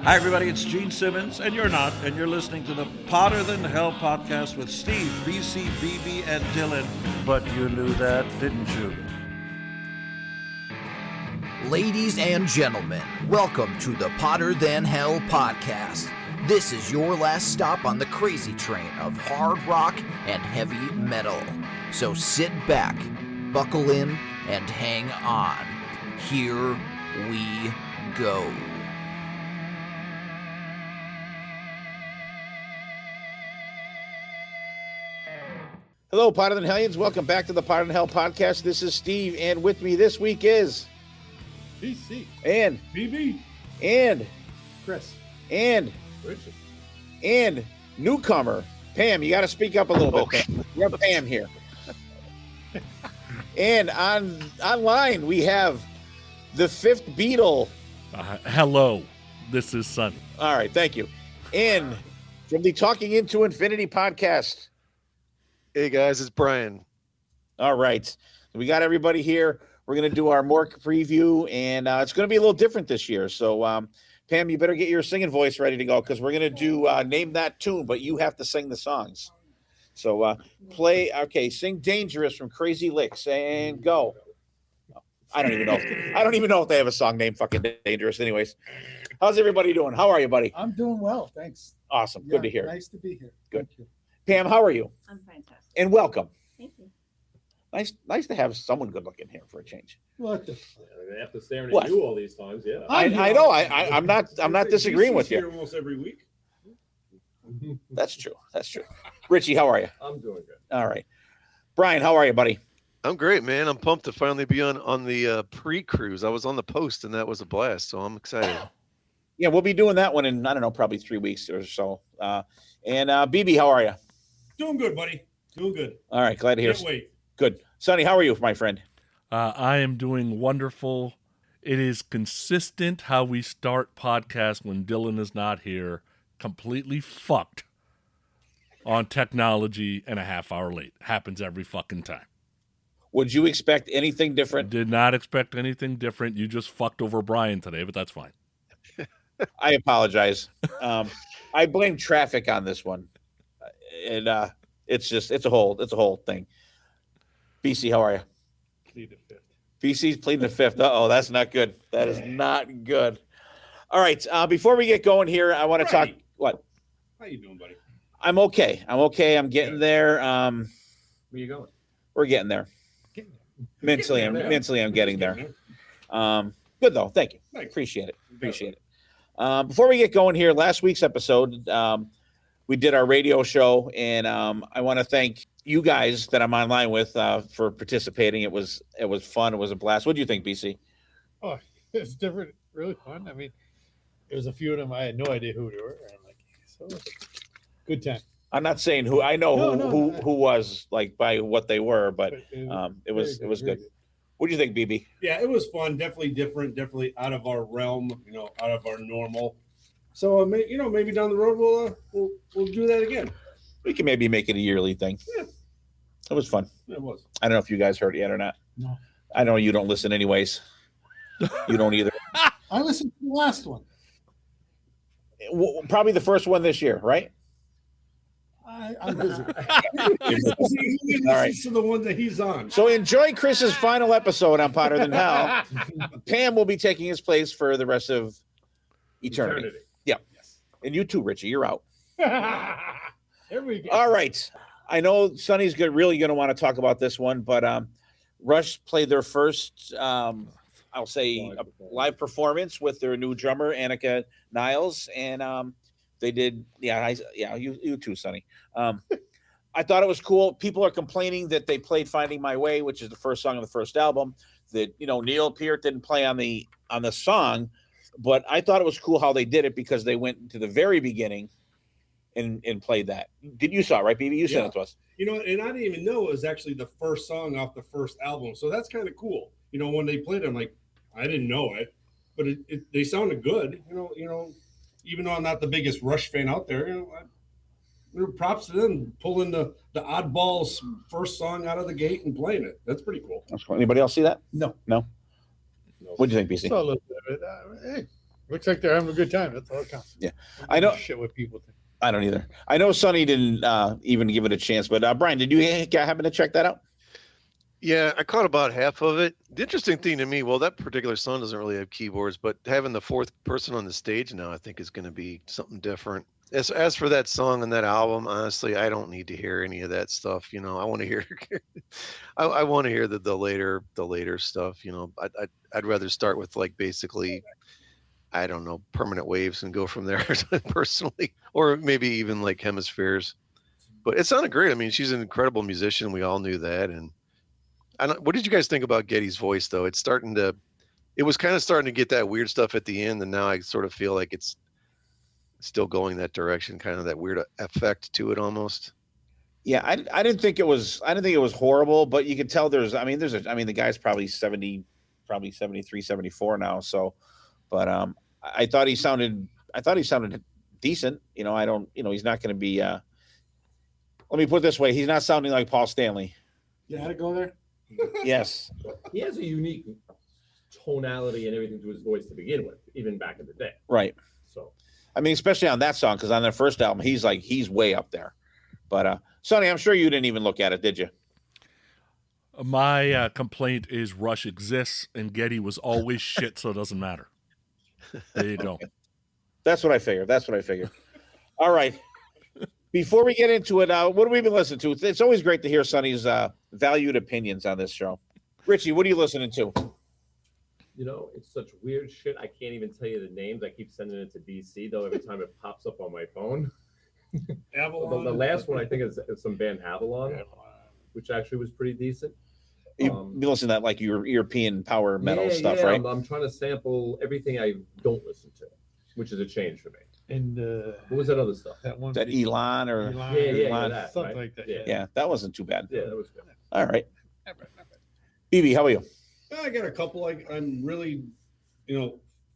Hi, everybody. It's Gene Simmons, and you're not, and you're listening to the Potter Than Hell podcast with Steve, BC, BB, and Dylan. But you knew that, didn't you? Ladies and gentlemen, welcome to the Potter Than Hell podcast. This is your last stop on the crazy train of hard rock and heavy metal. So sit back, buckle in, and hang on. Here we go. Hello, Potter Than Hellions. Welcome back to the Potter Than Hell podcast. This is Steve, and with me this week is BC and BB and Chris and Richard and newcomer Pam. You got to speak up a little bit. Pam. We have Pam here, and online we have the fifth Beatle. Hello, this is Sonny. All right, thank you. And from the Talking Into Infinity podcast. Hey guys, it's Brian. All right. We got everybody here. We're going to do our MORC preview, and it's going to be a little different this year. So, Pam, you better get your singing voice ready to go because we're going to do Name That Tune, but you have to sing the songs. So, sing Dangerous from Crazy Licks and go. I don't even know if they have a song named fucking Dangerous anyways. How's everybody doing? How are you, buddy? I'm doing well, thanks. Awesome. Good to hear. Nice to be here. Good. Thank you. Pam, how are you? I'm fantastic. And welcome. Thank you. Nice to have someone good looking here for a change. What the? They have to stare What? at you all these times, yeah. I know. I'm not disagreeing with He's you. here almost every week. That's true. Richie, how are you? I'm doing good. All right. Brian, how are you, buddy? I'm great, man. I'm pumped to finally be on the pre-cruise. I was on the post, and that was a blast, so I'm excited. Yeah, we'll be doing that one in, I don't know, probably 3 weeks or so. And BB, how are you? Doing good, buddy. Doing good. All right. Glad to hear. Can't wait. Good. Sonny, how are you, my friend? I am doing wonderful. It is consistent how we start podcasts when Dylan is not here, completely fucked on technology and a half hour late. Happens every fucking time. Would you expect anything different? Did not expect anything different. You just fucked over Brian today, but that's fine. I apologize. I blame traffic on this one. And it's a whole thing. BC, how are you? Plead the fifth. BC's pleading the fifth. Uh-oh, that's not good. That is not good. All right. Before we get going here, I want to talk. What? How you doing, buddy? I'm okay. I'm getting there. Where you going? We're getting there. Mentally, I'm getting there. Good though. Thank you. Thanks. Appreciate it. Before we get going here, last week's episode, we did our radio show, and I want to thank you guys that I'm online with for participating. It was fun. It was a blast. What do you think, BC? Oh, it's different. Really fun. I mean, there was a few of them. I had no idea who they were. And I'm like, so good time. I'm not saying who. I know who was like by what they were, but it was good. What do you think, BB? Yeah, it was fun. Definitely different. Definitely out of our realm. Out of our normal. So maybe down the road we'll do that again. We can maybe make it a yearly thing. Yeah. It was fun. It was. I don't know if you guys heard it yet or not. No. I know you don't listen anyways. You don't either. I listened to the last one. Probably the first one this year, right? I'm busy. All right. To the one that he's on. So enjoy Chris's final episode on Potter Than Hell. Pam will be taking his place for the rest of eternity. Yeah. Yes. And you too, Richie. You're out. There we go. All right. I know Sonny's really going to want to talk about this one, but Rush played their first, I'll say, live performance with their new drummer, Annika Niles, and they did. You too, Sonny. I thought it was cool. People are complaining that they played "Finding My Way," which is the first song on the first album. That Neil Peart didn't play on the song, but I thought it was cool how they did it because they went to the very beginning and played that. Did you saw it, right, BB? You sent it to us. And I didn't even know it was actually the first song off the first album. So that's kind of cool. When they played it, I'm like, I didn't know it, but they sounded good. Even though I'm not the biggest Rush fan out there, props to them pulling the oddballs first song out of the gate and playing it. That's pretty cool. That's cool. Anybody else see that? No. What do you think, BC? So a little bit of it. Hey, Looks like they're having a good time. That's all that counts. Yeah. I know. Shit what people think. I don't either. I know Sonny didn't even give it a chance, but Brian, did you happen to check that out? Yeah, I caught about half of it. The interesting thing to me, well, that particular song doesn't really have keyboards, but having the fourth person on the stage now, I think is going to be something different. As for that song and that album, honestly, I don't need to hear any of that stuff. You know, I want to hear, I want to hear the later stuff. You know, I'd rather start with like basically, I don't know, Permanent Waves and go from there personally, or maybe even like Hemispheres. But it sounded great. I mean, she's an incredible musician. We all knew that, and what did you guys think about Getty's voice, though? It was kind of starting to get that weird stuff at the end, and now I sort of feel like it's still going that direction, kind of that weird effect to it almost. Yeah, I didn't think it was horrible, but you could tell the guy's probably 73, 74 now. So, but I thought he sounded decent. You know, he's not going to be. Let me put it this way: he's not sounding like Paul Stanley. You had to go there. Yes, he has a unique tonality and everything to his voice to begin with, even back in the day. Right. So, I mean, especially on that song, because on their first album, he's way up there. But Sonny, I'm sure you didn't even look at it, did you? My complaint is Rush exists and Getty was always shit, so it doesn't matter. There you go. Okay. That's what I figured. All right. Before we get into it, what have we been listening to? It's always great to hear Sonny's valued opinions on this show. Richie, what are you listening to? You know, it's such weird shit. I can't even tell you the names. I keep sending it to DC, though, every time it pops up on my phone. Avalon. The last one, I think, is some band Avalon, which actually was pretty decent. You listen to that like your European power metal stuff, right? I'm trying to sample everything I don't listen to, which is a change for me. And what was that other stuff? that one. That Elon or Yeah, that, something right? like that. yeah, that wasn't too bad. Yeah, that was good. All right. BB, how are you? I got a couple. I'm really,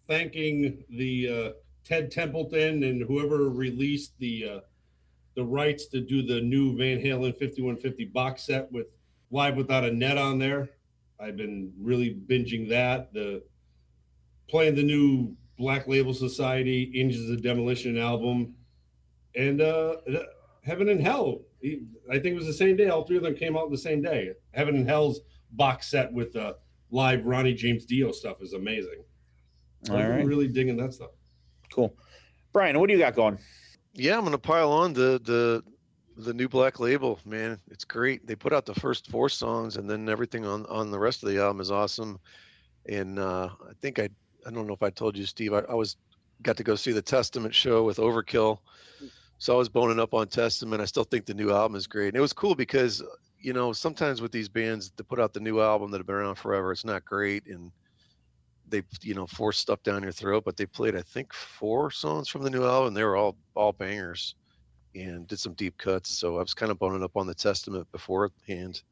thanking the Ted Templeton and whoever released the rights to do the new Van Halen 5150 box set with Live Without a Net on there. I've been really binging that. Playing the new Black Label Society Angels of Demolition album, and Heaven and Hell. I think it was the same day. All three of them came out the same day. Heaven and Hell's box set with live Ronnie James Dio stuff is amazing. All I'm right. really digging that stuff. Cool. Brian, what do you got going? Yeah, I'm gonna pile on the new Black Label, man. It's great. They put out the first 4 songs, and then everything on the rest of the album is awesome. And I think I don't know if I told you, Steve, I got to go see the Testament show with Overkill. So I was boning up on Testament. I still think the new album is great. And it was cool because, sometimes with these bands to put out the new album that have been around forever, it's not great. And they, force stuff down your throat, but they played, I think, 4 songs from the new album. They were all bangers and did some deep cuts. So I was kind of boning up on the Testament beforehand.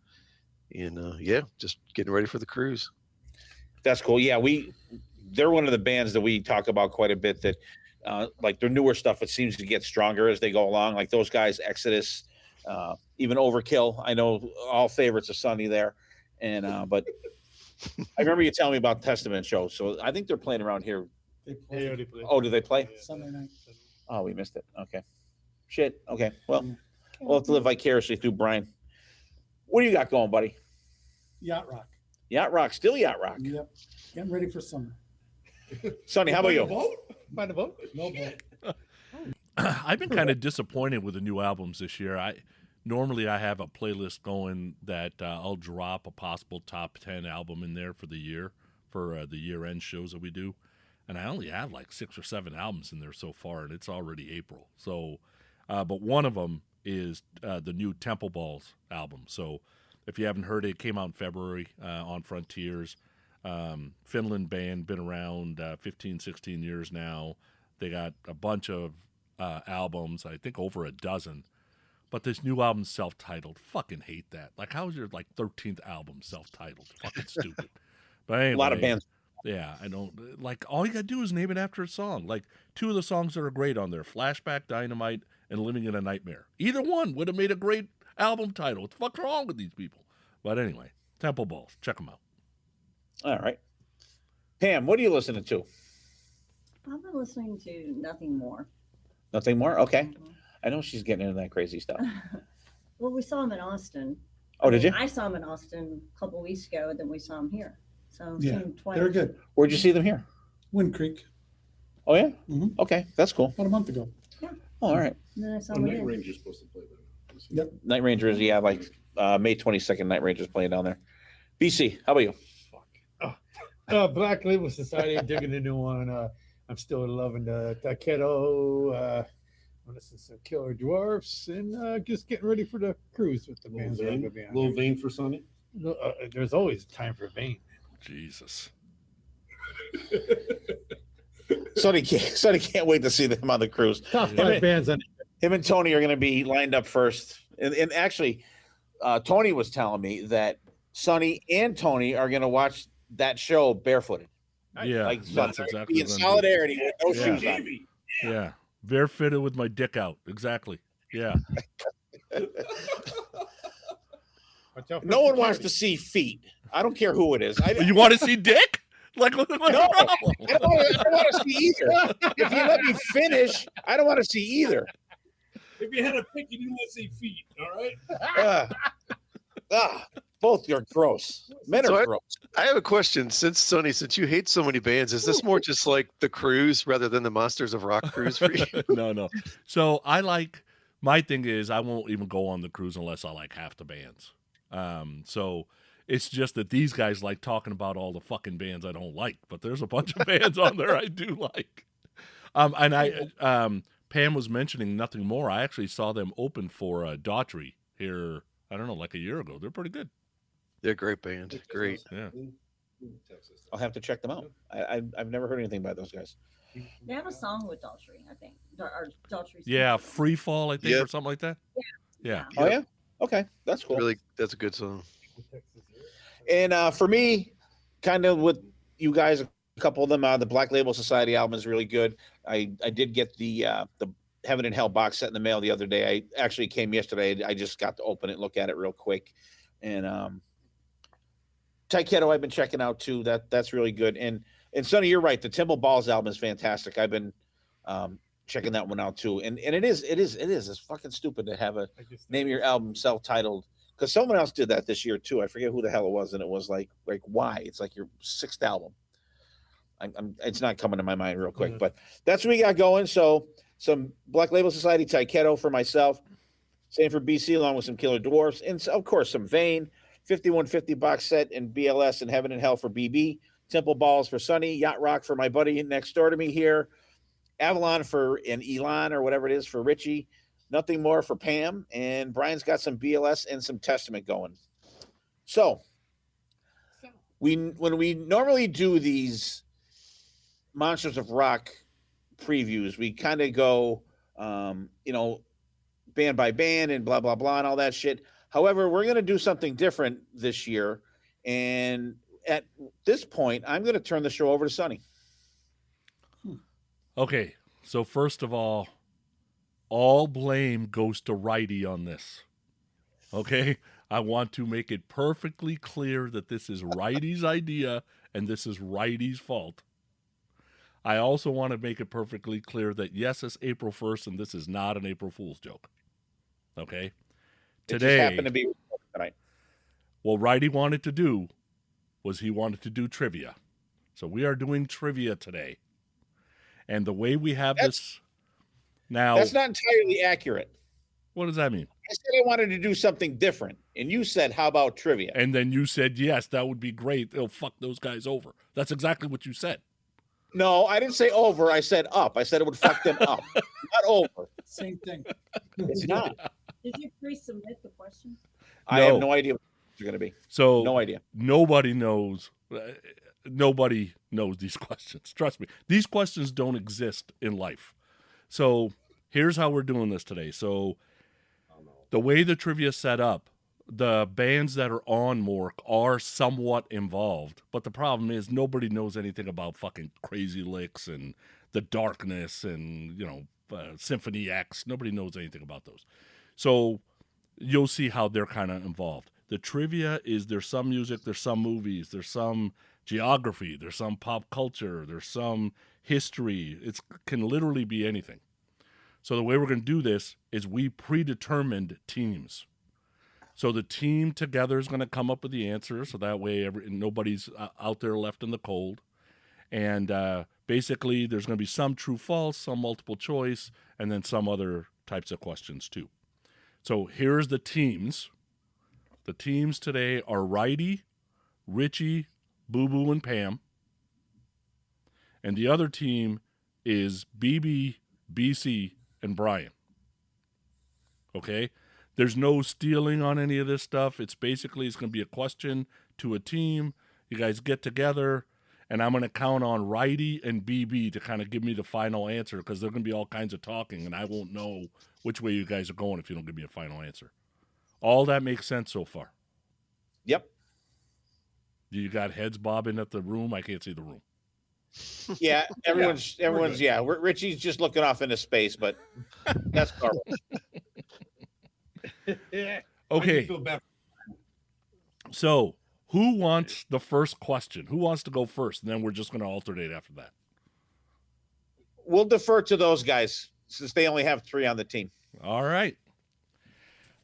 And just getting ready for the cruise. That's cool. Yeah, they're one of the bands that we talk about quite a bit that like their newer stuff, it seems to get stronger as they go along. Like those guys, Exodus, even Overkill. I know all favorites of Sonny there. And but I remember you telling me about Testament show. So I think they're playing around here. They already played. Oh, do they play? Sunday night. Oh, we missed it. Okay. Shit. Okay. Well, we'll have to live vicariously through Brian. What do you got going, buddy? Yacht Rock. Yacht Rock, still Yacht Rock. Yep. Getting ready for summer. Sonny, how about you? Find a boat? No boat. I've been kind of disappointed with the new albums this year. Normally I have a playlist going that I'll drop a possible top 10 album in there for the year, for the year-end shows that we do. And I only have like 6 or 7 albums in there so far, and it's already April. So, but one of them is the new Temple Balls album. So if you haven't heard it, it came out in February on Frontiers. Finland band, been around 15, 16 years now. They got a bunch of albums, I think over a dozen. But this new album's self-titled. Fucking hate that. Like, how is your 13th album self-titled? Fucking stupid. But anyway, A lot of bands. Yeah, I don't like. All you gotta do is name it after a song. Like 2 of the songs that are great on there: "Flashback," "Dynamite," and "Living in a Nightmare." Either one would have made a great album title. What the fuck's wrong with these people? But anyway, Temple Balls, check them out. All right. Pam, what are you listening to? I've been listening to Nothing More. Nothing more? Okay. Mhm. I know she's getting into that crazy stuff. Well, we saw him in Austin. Oh, did you? I saw him in Austin a couple weeks ago, and then we saw him here. So I've Yeah, seen him twice. they're good. Where'd you see them here? Wind Creek, Oh, yeah? Mhm. Okay, that's cool. about a month ago. Oh, all right. And then I saw Oh, him Night again. Ranger's supposed to play there. Yep. Night Rangers, yeah, like May 22nd, Night Rangers playing down there. BC, how about you? Black Label Society, digging a new one. I'm still loving the Takedo. I'm listening to some Killer Dwarfs and just getting ready for the cruise with the bands that are going to be on. Little vein for Sonny. There's always time for Vane. Jesus. Sonny can't wait to see them on the cruise. Top five bands on. Him and Tony are going to be lined up first. And actually, Tony was telling me that Sonny and Tony are going to watch that show barefooted. Yeah, Like, that's so exactly be in what I'm doing. solidarity with no Yeah. shoes on. Yeah, barefooted with my dick out. Exactly. Yeah. Watch out for No one wants security. to see feet. I don't care who it is. You want to see dick? Like, what's the No, problem? I don't want to see either. If you let me finish, I don't want to see either. If you had a pick, you didn't want to see feet. All right. Both you're gross. Men So are gross. I have a question. Since you hate so many bands, is this more just like the cruise rather than the Monsters of Rock cruise for you? No. So my thing is I won't even go on the cruise unless I like half the bands. So it's just that these guys like talking about all the fucking bands I don't like, but there's a bunch of bands on there I do like. Pam was mentioning Nothing More. I actually saw them open for Daughtry here, I don't know, like a year ago. They're pretty good. They're a great band. Great. Yeah. Texas. I'll have to check them out. I've never heard anything about those guys. They have a song with Daughtry, I think. Or Daughtry's Yeah, Free Fall, I think, Yeah. or something like that. Yeah. Oh yeah. Okay, that's cool. Really, that's a good song. And for me, kind of with you guys, a couple of them, the Black Label Society album is really good. I did get the Heaven and Hell box set in the mail the other day. I actually came yesterday. I just got to open it, look at it real quick. And Taikedo I've been checking out too. That's really good. And Sonny, you're right. The Timble Balls album is fantastic. I've been checking that one out too. And it is. It's fucking stupid to have a name your album self-titled, because someone else did that this year too. I forget who the hell it was, and it was like why? It's like your sixth album. It's not coming to my mind real quick, but that's what we got going. So some Black Label Society, Taikedo for myself, same for BC, along with some Killer Dwarfs, and of course some Vane, 5150 box set, and BLS and Heaven and Hell for BB, Temple Balls for Sonny, Yacht Rock for my buddy next door to me here, Avalon and Elon or whatever it is for Richie, Nothing More for Pam, and Brian's got some BLS and some Testament going. So when we normally do these Monsters of Rock previews, we kind of go band by band and blah blah blah and all that shit. However, we're going to do something different this year, and at this point I'm going to turn the show over to Sonny. Okay, so first of all blame goes to Wrighty on this. Okay, I want to make it perfectly clear that this is Wrighty's idea and this is Wrighty's fault. I also want to make it perfectly clear that yes, it's April 1st and this is not an April Fool's joke. Okay? Today, It just happened to be tonight. what Wrighty wanted to do was he wanted to do trivia. So we are doing trivia today. And the way we have this now... That's not entirely accurate. What does that mean? I said I wanted to do something different, and you said, how about trivia? And then you said, yes, that would be great. It'll fuck those guys over. That's exactly what you said. No, I didn't say over. I said up. I said it would fuck them up. Not over. Same thing. It's not. Did you pre-submit the questions? I have No. no idea what they're going to be. So No idea. nobody knows. Nobody knows these questions. Trust me. These questions don't exist in life. So here's how we're doing this today. So the way the trivia is set up, the bands that are on MORC are somewhat involved. But the problem is nobody knows anything about fucking Crazy Licks and The Darkness and, Symphony X. Nobody knows anything about those. So you'll see how they're kind of involved. The trivia is there's some music, there's some movies, there's some geography, there's some pop culture, there's some history. It can literally be anything. So the way we're going to do this is we predetermined teams. So the team together is going to come up with the answer, so that way nobody's out there left in the cold. And basically, there's going to be some true false, some multiple choice, and then some other types of questions too. So here's the teams. The teams today are Righty, Richie, Boo Boo, and Pam. And the other team is BB, BC, and Brian. Okay? There's no stealing on any of this stuff. It's going to be a question to a team. You guys get together, and I'm going to count on Righty and BB to kind of give me the final answer, because there's going to be all kinds of talking, and I won't know which way you guys are going if you don't give me a final answer. All that makes sense so far. Yep. You got heads bobbing at the room. I can't see the room. Yeah, everyone's yeah. Richie's just looking off into space, but that's normal. Okay. So, who wants the first question? Who wants to go first? And then we're just going to alternate after that. We'll defer to those guys since they only have 3 on the team. All right.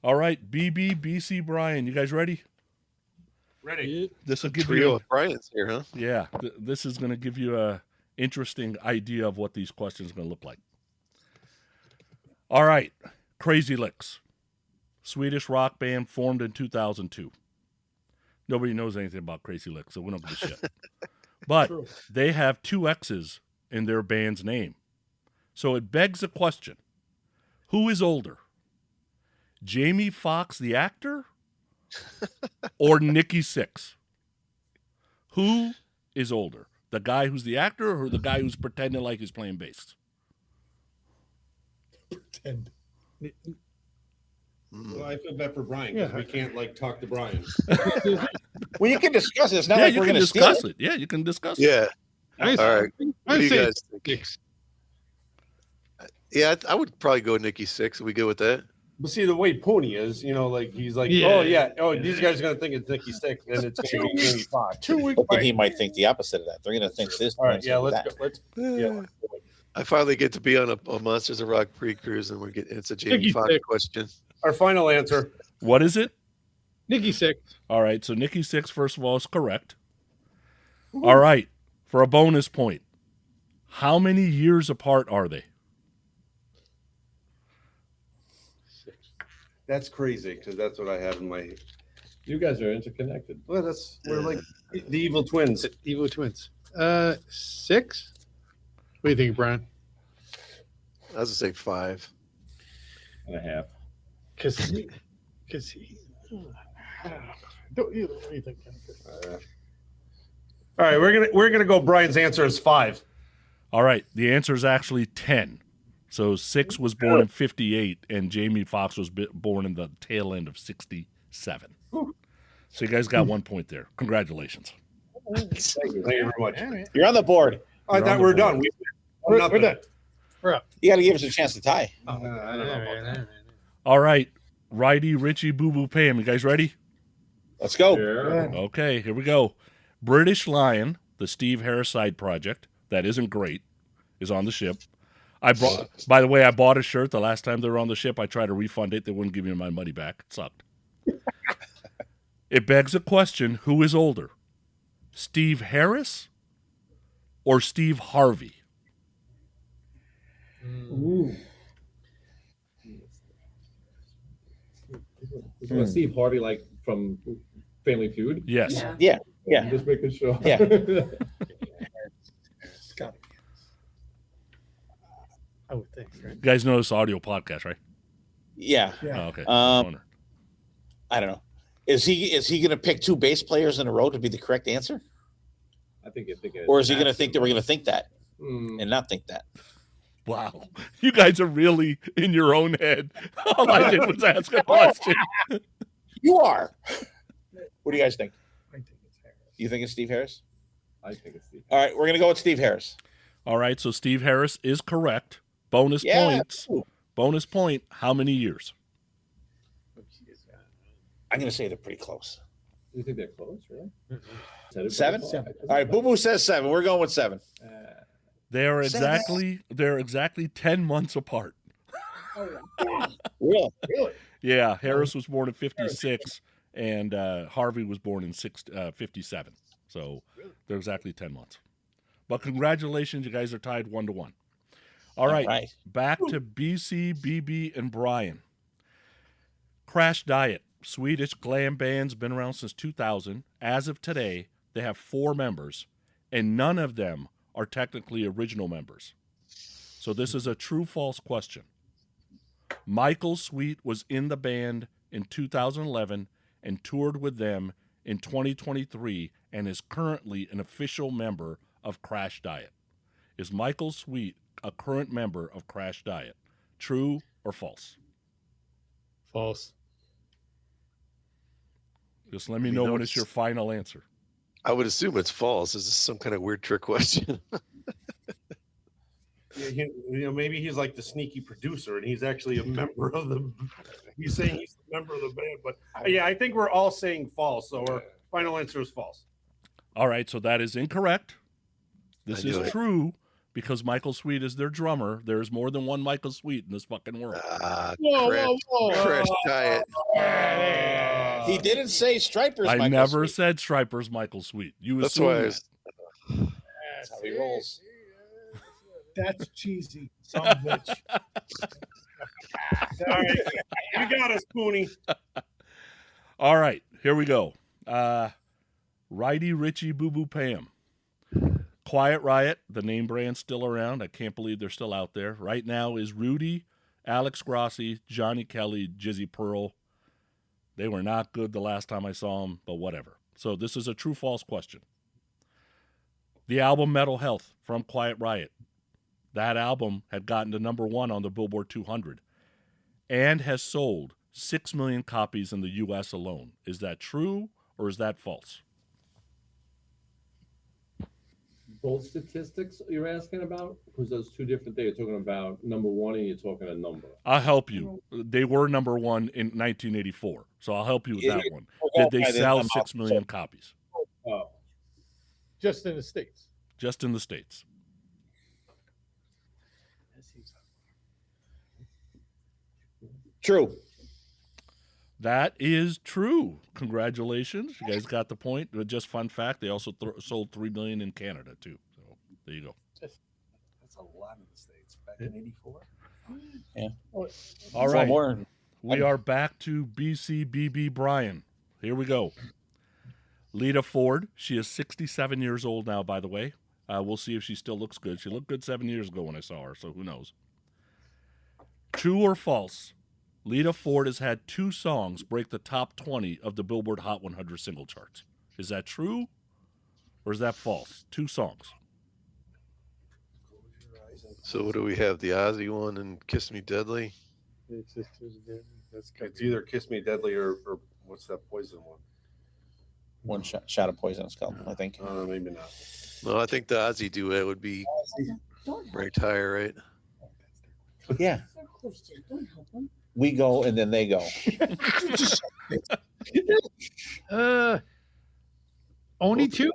BB, BC, Brian, you guys ready? Ready. This will give Trio you of Brian's here, huh? Yeah, this is going to give you a interesting idea of what these questions are going to look like. All right, Crazy Licks, Swedish rock band formed in 2002. Nobody knows anything about Crazy Licks, so we don't give a shit. But they have 2 X's in their band's name. So it begs a question. Who is older? Jamie Foxx, the actor, or Nikki Sixx? Who is older? The guy who's the actor or the guy who's pretending like he's playing bass? Pretend. Well, I feel bad for Brian because we can't talk to Brian. Well, you can discuss it. It's not Yeah, like you we're can going to steal discuss it. it. Yeah, you can discuss it. Yeah. I All right. What do you say guys think? Yeah, I would probably go Nikki Sixx. Are we good with that? But see, the way Pooni is, he's like, these guys are going to think it's Nikki Sixx, and it's going to be Jamie Foxx. 2 weeks. But he might think the opposite of that. They're going to think this. All right, yeah, that. let's go. I finally get to be on a Monsters of Rock pre-cruise, and it's a Jamie Nikki Foxx Sixx. question. Our final answer. What is it? Nikki Sixx. All right, so Nikki Sixx, first of all, is correct. All right, for a bonus point, how many years apart are they? That's crazy because that's what I have in my. You guys are interconnected. Well, we're like the evil twins. Evil twins. 6. What do you think, Brian? I was going to say 5. And a half. Because he. Don't you? What do you think? All right, we're gonna go. Brian's answer is 5. All right, the answer is actually 10. So Sixx was born in 58, and Jamie Foxx was born in the tail end of 67. So you guys got 1 point there. Congratulations. Thank you very much. You're on the board. I thought we're done. We're done. We're up. You got to give us a chance to tie. I don't know about that. All right, Righty, Richie, Boo Boo, Pam. You guys ready? Let's go. Sure. Okay, here we go. British Lion, the Steve Harris side project, that isn't great, is on the ship. By the way, I bought a shirt the last time they were on the ship. I tried to refund it. They wouldn't give me my money back. It sucked. It begs a question, who is older? Steve Harris or Steve Harvey? Ooh. Steve Harvey, like from Family Feud? Yes. Yeah. Yeah. I'm just making sure. Yeah. It's got to be. I would think, right? You guys know this audio podcast, right? Yeah. Oh, okay. I don't know. Is he going to pick 2 bass players in a row to be the correct answer? I think it Or is he going to think that we're going to think that and not think that? Wow. You guys are really in your own head. All I did was ask a question. You are. What do you guys think? I think it's Harris. You think it's Steve Harris? I think it's Steve. All right, we're going to go with Steve Harris. All right, so Steve Harris is correct. Bonus points. Bonus point. How many years? I'm going to say they're pretty close. You think they're close, really? 7? All right, Boo Boo says 7. We're going with 7. They're exactly 10 months apart. Oh, Really? Yeah, Harris was born in 56, and Harvey was born in 57. So they're exactly 10 months. But congratulations, you guys are tied 1-1. All right, back to BC, BB, and Bryan. Crash Diet, Swedish glam band's been around since 2000. As of today, they have 4 members, and none of them are technically original members. So this is a true-false question. Michael Sweet was in the band in 2011 and toured with them in 2023 and is currently an official member of Crash Diet. Is Michael Sweet a current member of Crash Diet? True or false? False. Just let me know when it's your final answer. I would assume it's false. This is some kind of weird trick question. Yeah, maybe he's like the sneaky producer, and he's actually a member of the. He's saying he's a member of the band, but yeah, I think we're all saying false. So our final answer is false. All right, so that is incorrect. This I knew is it. true because Michael Sweet is their drummer. There's more than one Michael Sweet in this fucking world. Crash Diet. He didn't say Stripers. I Michael never Sweet. said Stripers Michael Sweet. You That's assume why I that. was, That's how he rolls. That's cheesy. Son of a bitch. All right, you got us, Pooni. All right, here we go. Righty Richie Boo Boo Pam. Quiet Riot, the name brand's still around. I can't believe they're still out there. Right now is Rudy, Alex Grossi, Johnny Kelly, Jizzy Pearl. They were not good the last time I saw them, but whatever. So this is a true-false question. The album Metal Health from Quiet Riot. That album had gotten to #1 on the Billboard 200 and has sold 6 million copies in the U.S. alone. Is that true or is that false? Both statistics you're asking about? Because those two different things. You're talking about #1 and you're talking a number. I'll help you. They were #1 in 1984, so I'll help you with that one. Did they I didn't sell come 6 out. million copies? Oh. Just in the States. Just in the States. True. That is true. Congratulations. You guys got the point. But just fun fact, they also sold 3 million in Canada, too. So there you go. That's a lot in the States. Back in '84. Yeah. All right. More. We are back to BCBB Bryan. Here we go. Lita Ford. She is 67 years old now, by the way. We'll see if she still looks good. She looked good 7 years ago when I saw her, so who knows. True or false? Lita Ford has had 2 songs break the top 20 of the Billboard Hot 100 single charts. Is that true or is that false? 2 songs. so what do we have? The Ozzy one and Kiss Me Deadly? It's either Kiss Me Deadly or what's that Poison one? One shot of poison skull, I think. Maybe not. No, I think the Ozzy duet would be ranked higher, right? Yeah. They're close to it. Don't help them. We go and then they go. Only 2?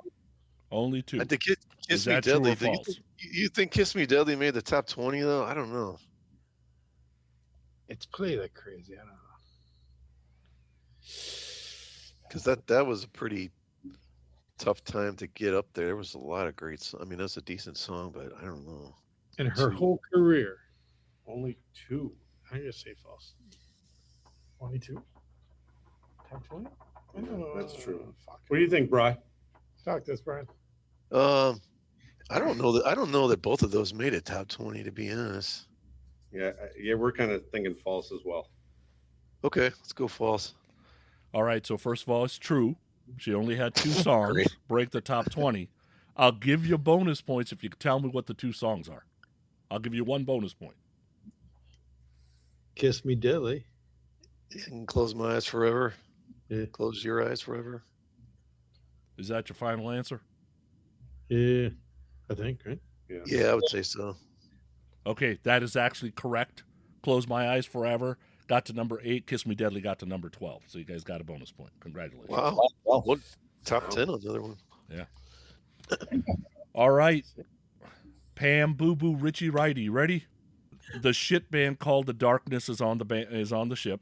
Only 2. I think Is Kiss Me that true or Deadly. false? You think Kiss Me Deadly made the top 20 though? I don't know. It's played like crazy. I don't know. Because that was a pretty tough time to get up there. There was a lot of great. I mean, that's a decent song, but I don't know. In her whole career. Only 2. I just say false. Only 2? Top 20? That's true. What do you think, Bri? Talk to us, Brian. I don't know that. I don't know that both of those made it top 20. To be honest. Yeah, we're kind of thinking false as well. Okay, let's go false. All right, so first of all, it's true. She only had 2 songs Great. break the top 20. I'll give you bonus points if you tell me what the 2 songs are. I'll give you 1 bonus point. Kiss Me Deadly. You can close my eyes forever. Yeah. Close your eyes forever. Is that your final answer? Yeah, I think, right? Yeah, I would say so. Okay, that is actually correct. Close My Eyes Forever got to number 8. Kiss Me Deadly got to number 12. So you guys got a bonus point. Congratulations. Wow. What top 10 on the other one? Yeah. All right. Pam, Boo Boo, Richie, Righty. Ready? The shit band called The Darkness is on the ship.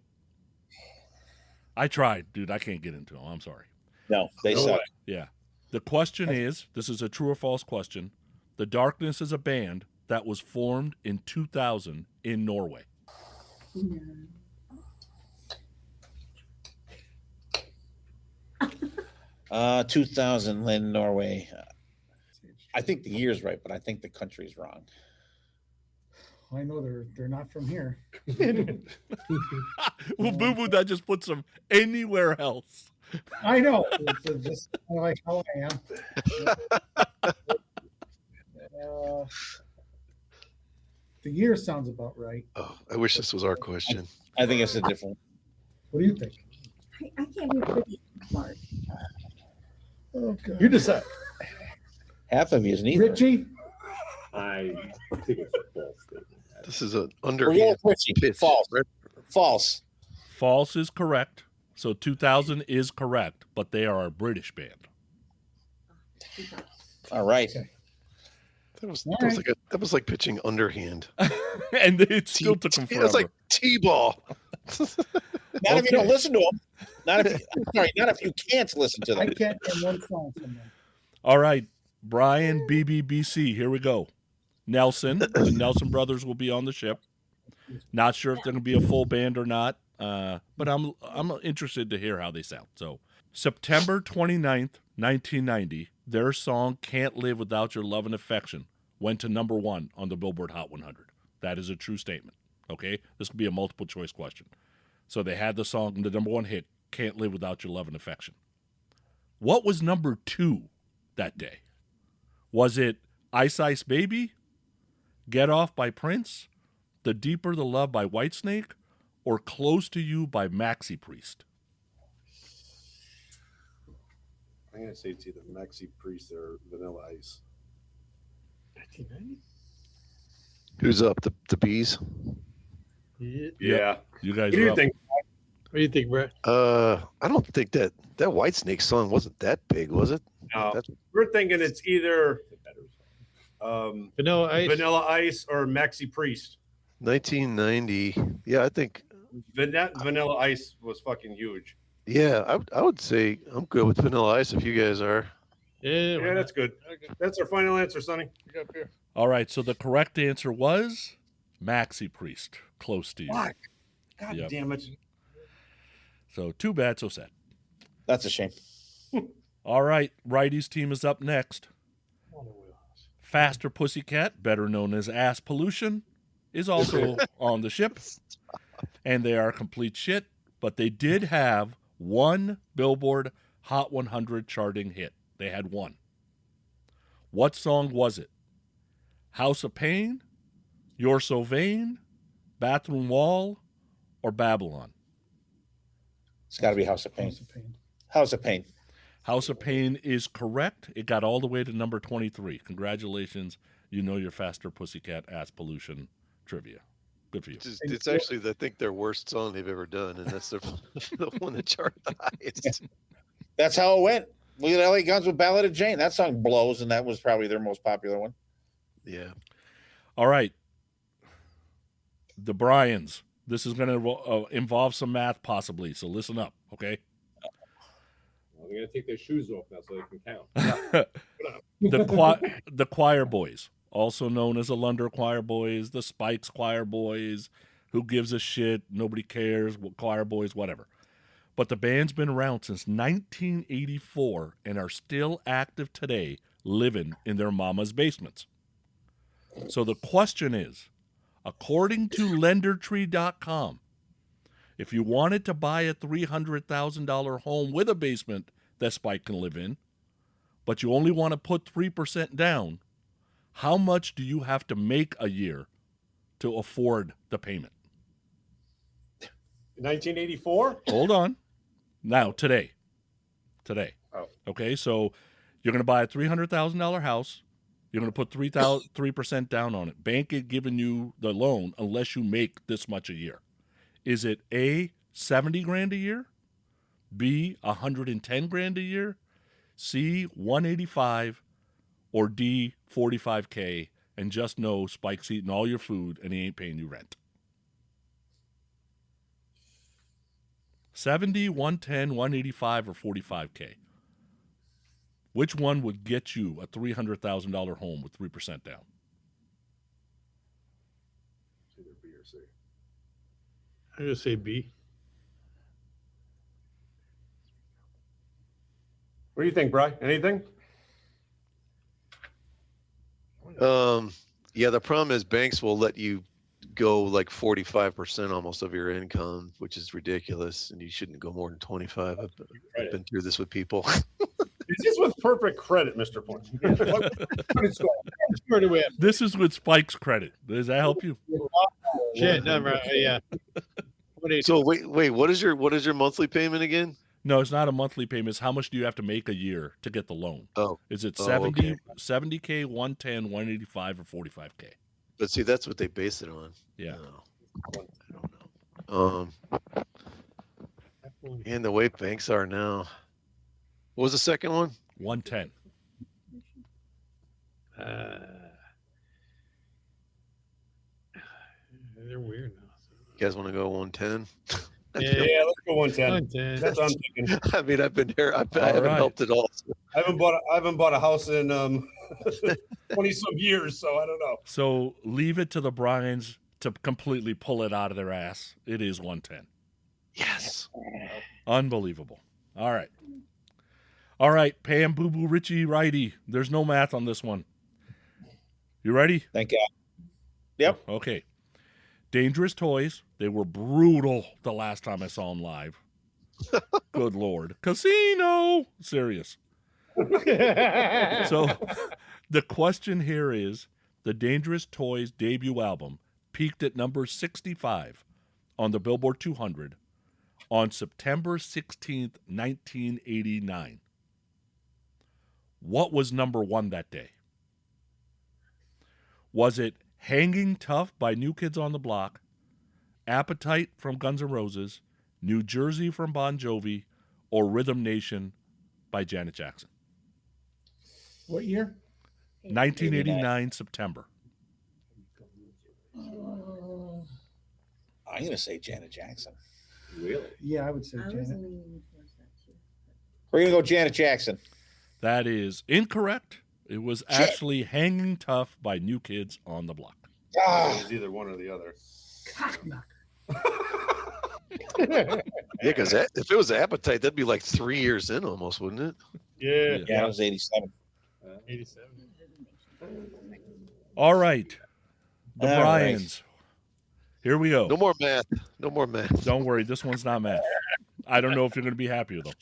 I tried, dude. I can't get into them. I'm sorry. No, they suck. Yeah. The question is, this is a true or false question. The Darkness is a band that was formed in 2000 in Norway. 2000, Lien, Norway. I think the year's right, but I think the country's wrong. I know they're not from here. Well, Boo Boo, that just puts them anywhere else. I know. It's just like how I am. The year sounds about right. Oh, I wish this was our question. I think it's a different. What do you think? I can't be pretty smart. Okay. You decide. Half of you is neither. Richie? I think it's a false statement. This is an We're going underhand with Richie. pitch. False. False. False is correct. So 2000 is correct, but they are a British band. All right. Okay. That was like pitching underhand. And it still took them forever. It's like T-ball. Not if you don't listen to them. Not if you can't listen to I them. can't get one song from them. All right, Brian, BBBC, here we go. Nelson, the Nelson brothers will be on the ship. Not sure if they're going to be a full band or not, but I'm interested to hear how they sound. So, September 29th, 1990, their song Can't Live Without Your Love and Affection went to number 1 on the Billboard Hot 100. That is a true statement, okay? This could be a multiple choice question. So they had the song, the number 1 hit, Can't Live Without Your Love and Affection. What was number 2 that day? Was it Ice Ice Baby, Get Off by Prince, The Deeper the Love by Whitesnake, or Close to You by Maxi Priest? I'm gonna say it's either Maxi Priest or Vanilla Ice. 1990? Who's up? The bees? Yeah. You guys What do are you up. think? What do you think, Brett? I don't think that Whitesnake song wasn't that big, was it? No. That's- We're thinking it's either Vanilla Ice. Vanilla Ice or Maxi Priest. 1990. Yeah, I think. Vanilla Ice was fucking huge. Yeah, I would say I'm good with Vanilla Ice if you guys are. Yeah, that's good. That's our final answer, Sonny. All right, so the correct answer was Maxi Priest, Close to You. Fuck. God Yep. damn it. So too bad, so sad. That's a shame. All right, Righty's team is up next. Faster Pussycat, better known as Ass Pollution, is also on the ship. And they are complete shit, but they did have one Billboard Hot 100 charting hit. They had one. What song was it? House of Pain, You're So Vain, Bathroom Wall, or Babylon? It's got to be House of Pain. House of Pain. House of Pain is correct. It got all the way to number 23. Congratulations. You know your Faster Pussycat Ass Pollution trivia. Good for you. It's actually, I think, their worst song they've ever done, and that's the one that charted the highest. That's how it went. Look at LA Guns with Ballad of Jane. That song blows, and that was probably their most popular one. Yeah. All right. The Bryans. This is going to involve some math possibly, so listen up, okay? Well, they're going to take their shoes off now so they can count. The Choir Boys, also known as the Lunder Choir Boys, the Spikes Choir Boys, who gives a shit, nobody cares, Choir Boys, whatever. But the band's been around since 1984 and are still active today, living in their mama's basements. So the question is, according to lendertree.com, if you wanted to buy a $300,000 home with a basement that Spike can live in, but you only want to put 3% down, how much do you have to make a year to afford the payment? 1984? Hold on. Now, today. Oh. Okay, so you're going to buy a $300,000 house. You're going to put 3% down on it. Bank ain't giving you the loan unless you make this much a year. Is it A, 70 grand a year? B, 110 grand a year? C, 185? Or D, 45K and just know Spike's eating all your food and he ain't paying you rent. 70, 110, 185, or 45K. Which one would get you a $300,000 home with 3% down? It's either B or C. I'm gonna say B. What do you think, Bri? Anything? Yeah, the problem is banks will let you go like 45% almost of your income, which is ridiculous, and you shouldn't go more than 25. I've been through this with people. Is this with perfect credit, Mr. Point? This is with Spike's credit. Does that help you? Shit, never. Yeah. So wait, what is your monthly payment again? No, it's not a monthly payment. It's how much do you have to make a year to get the loan? Oh. Is it Oh, 70, okay. 70K, 110, 185, or 45K? But see, that's what they base it on. Yeah. I don't know. And the way banks are now. What was the second one? 110. They're weird now. You guys want to go 110? Yeah, let's go 110. That's what I'm thinking. I mean, I've been here. I haven't helped at all. So. I haven't bought a house in 20 some years, so I don't know. So leave it to the Bryans to completely pull it out of their ass. It is 110. Yes. Unbelievable. All right. All right, Pam, Boo Boo, Richie, Righty. There's no math on this one. You ready? Thank God. Yep. Okay. Dangerous Toys. They were brutal the last time I saw them live. Good Lord. Casino. Serious. So the question here is, the Dangerous Toys debut album peaked at number 65 on the Billboard 200 on September 16th, 1989. What was number one that day? Was it Hanging Tough by New Kids on the Block, Appetite from Guns N' Roses, New Jersey from Bon Jovi, or Rhythm Nation by Janet Jackson? What year? 1989 September. I'm going to say Janet Jackson. Really? Yeah, I would say I was Janet. leaning towards that too. We're going to go Janet Jackson. That is incorrect. It was actually Hanging Tough by New Kids on the Block. It's either one or the other. Yeah, because if it was Appetite, that'd be like 3 years in almost, wouldn't it? Yeah. Yeah, it was 87. 87. All right. The All right. Bryans. Here we go. No more math. No more math. Don't worry, this one's not math. I don't know if you're going to be happy though.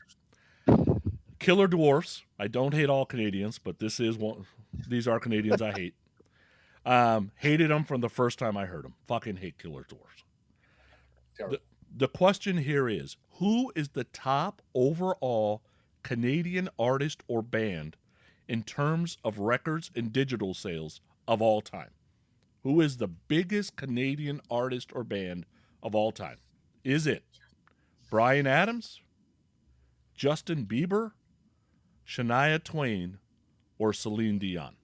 Killer Dwarfs. I don't hate all Canadians, but this is one. These are Canadians I hate. Hated them from the first time I heard them. Fucking hate Killer Dwarfs. The question here is, who is the top overall Canadian artist or band in terms of records and digital sales of all time? Who is the biggest Canadian artist or band of all time? Is it Bryan Adams, Justin Bieber, Shania Twain, or Celine Dion?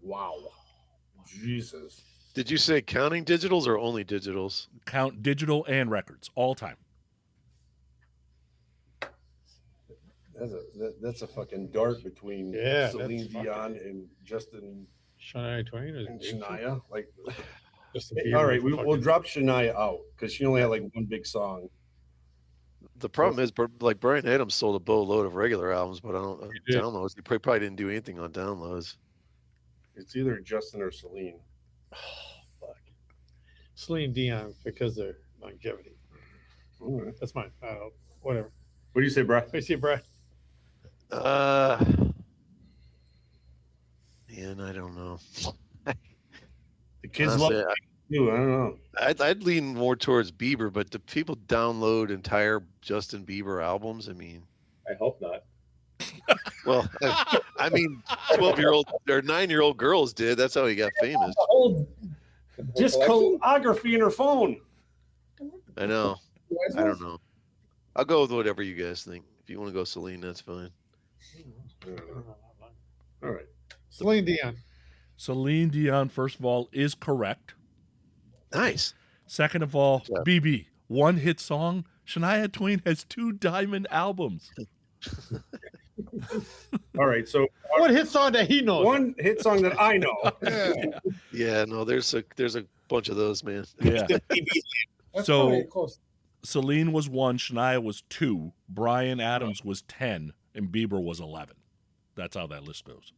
Wow. Jesus. Did you say counting digitals or only digitals? Count digital and records, all time. That's a fucking dart between Yeah, Celine that's fucking- Dion and Justin Shania Twain and Shania. Like, Justin hey, Bieber all right, was we'll fucking- drop Shania out because she only had like one big song. The problem is, like Bryan Adams sold a boatload of regular albums, but I don't did. downloads. He probably didn't do anything on downloads. It's either Justin or Celine. Fuck. Celine Dion because of longevity. All right. That's mine. I don't know. Whatever. What do you say, Brad? What do you see, Brad? Man, I don't know. The kids Honestly, love it too. I don't know. I'd lean more towards Bieber, but do people download entire Justin Bieber albums? I mean, I hope not. well, I mean, 12-year-old or 9-year-old girls did. That's how he got famous. Old discography in her phone. I know. I don't know. I'll go with whatever you guys think. If you want to go Celine, that's fine. All right. Celine Dion. Celine Dion, first of all, is correct. Nice. Second of all, BB, one hit song. Shania Twain has 2 diamond albums. All right, so What hit song that he knows? one hit song that I know. Yeah, no, there's a bunch of those, man. Yeah. That's So- probably close. Celine was 1, Shania was 2, Bryan Adams was 10, and Bieber was 11. That's how that list goes.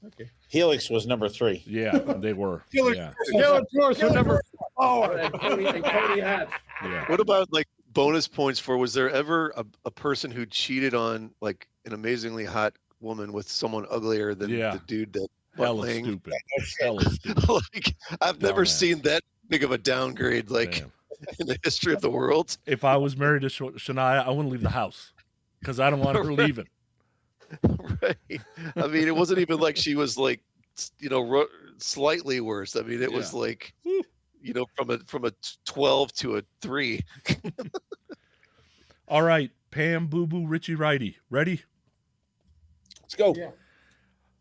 Okay. Helix was number 3. Yeah, they were. Helix- Yeah, Taylor Dwarfs were number. And Tony Hatch. yeah. What about like bonus points for? Was there ever a person who cheated on like an amazingly hot woman with someone uglier than Yeah. the dude that Hella playing? stupid. Hella stupid. Like I've never Dumbass. seen that big of a downgrade like Damn. in the history of the world. If I was married to Shania, I wouldn't leave the house because I don't want her leaving. Right. I mean, it wasn't even like she was like, slightly worse. I mean, it was Yeah. like, from a 12 to a 3. All right, Pam, Boo Boo, Richie, Righty. Ready? Let's go. Yeah.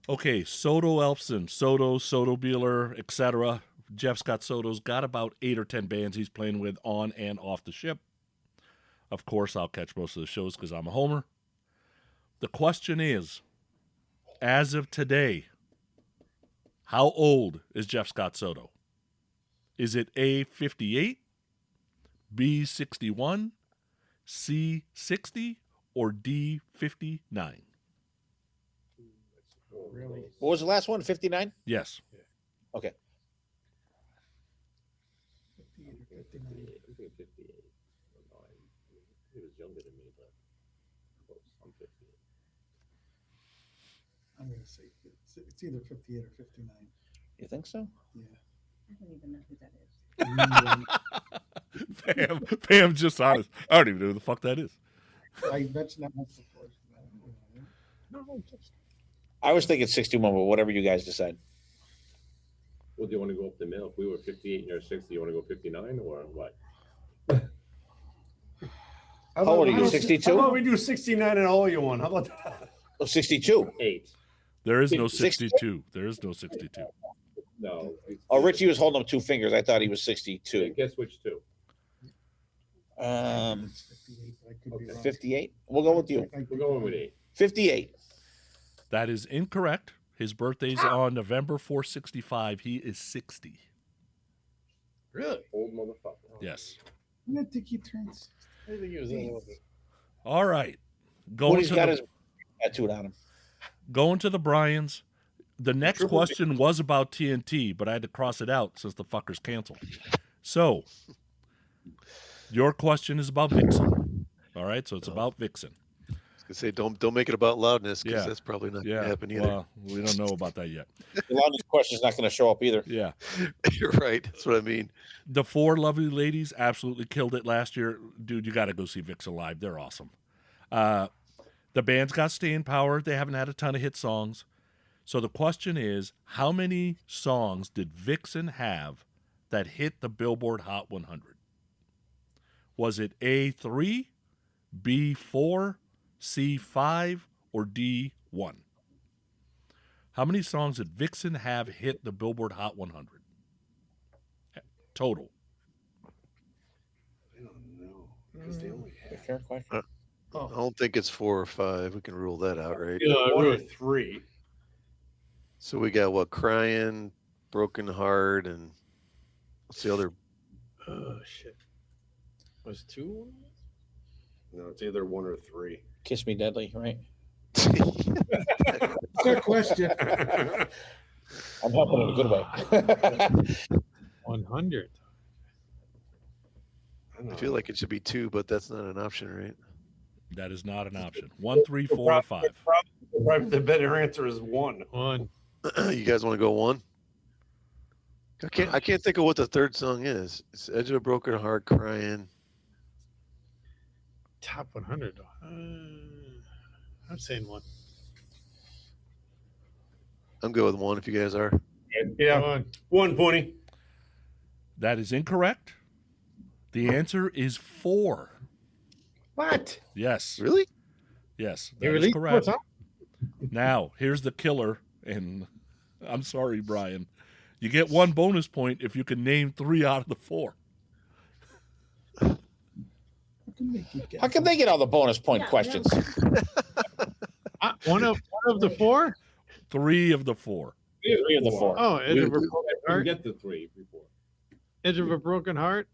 Okay, Soto Elfson, Soto Beeler, etc. Jeff Scott Soto's got about 8 or 10 bands he's playing with on and off the ship. Of course, I'll catch most of the shows because I'm a homer. The question is, as of today, how old is Jeff Scott Soto? Is it A, 58, B, 61, C, 60, or D, 59? Really? What was the last one? 59? Yes. Okay. 58 or 59. I think 58. No, he was younger than me, but close. I'm 58. I'm going to say it's either 58 or 59. You think so? Yeah. I don't even know who that is. Pam, just honest. I don't even know who the fuck that is. I bet you not once before. No, just I was thinking 61, but whatever you guys decide. Well, do you want to go up the middle? If we were 58 and you're 60, you want to go 59 or what? How old are you, How 62? about we do 69 and all you one? How about that? Oh, 62. 8. There is no 60? 62. There is no 62. No. Oh, Richie was holding up 2 fingers. I thought he was Yeah, 62. guess which two? 58, but I could be Okay. wrong. 58? We'll go with you. We're going with 8. 58. That is incorrect. His birthday's on November 465. He is 60. Really? Old motherfucker. Yes. I didn't think he turns. I think he was in over. All right. Going Woody's to, got the, his tattooed on him. going to the Bryans. The next Triple B. question was about TNT, but I had to cross it out since the fuckers canceled. So, your question is about Vixen. All right, so it's about Vixen. I say don't make it about loudness because Yeah. that's probably not Yeah, gonna happen either. well, we don't know about that yet. The loudest question's not going to show up either. Yeah. You're right. That's what I mean. The 4 lovely ladies absolutely killed it last year. Dude, you got to go see Vixen live. They're awesome. The band's got staying power. They haven't had a ton of hit songs. So the question is, how many songs did Vixen have that hit the Billboard Hot 100? Was it A3, B4, C5, or D1? How many songs did Vixen have hit the Billboard Hot 100? Total. I don't know. Because they only have. Fair question. I don't think it's 4 or 5. We can rule that out, right? Yeah, one or 3. So we got what? Crying, Broken Heart, and what's the other? Oh shit. Was 2? No, it's either 1 or 3. Kiss Me Deadly, right? Good question. I'm helping in a good way. 100. I feel like it should be 2, but that's not an option, right? That is not an option. 1, 3, 4, or 5. Probably the better answer is 1. 1. You guys want to go 1? I can't think of what the third song is. It's Edge of a Broken Heart, Crying. Top 100. I'm saying 1. I'm good with 1 if you guys are. Yeah, 1 Pooni. That is incorrect. The answer is 4. What? Yes. Really? Yes. They That is released correct. 4 songs? Now, here's the killer, and I'm sorry, Brian. You get 1 bonus point if you can name 3 out of the 4. How can they get all the bonus point questions? One of the 4? 3 of the 4. 3 of the 4. Oh, Edge of a Broken I Heart. get the 3 before. Edge of a Broken Heart.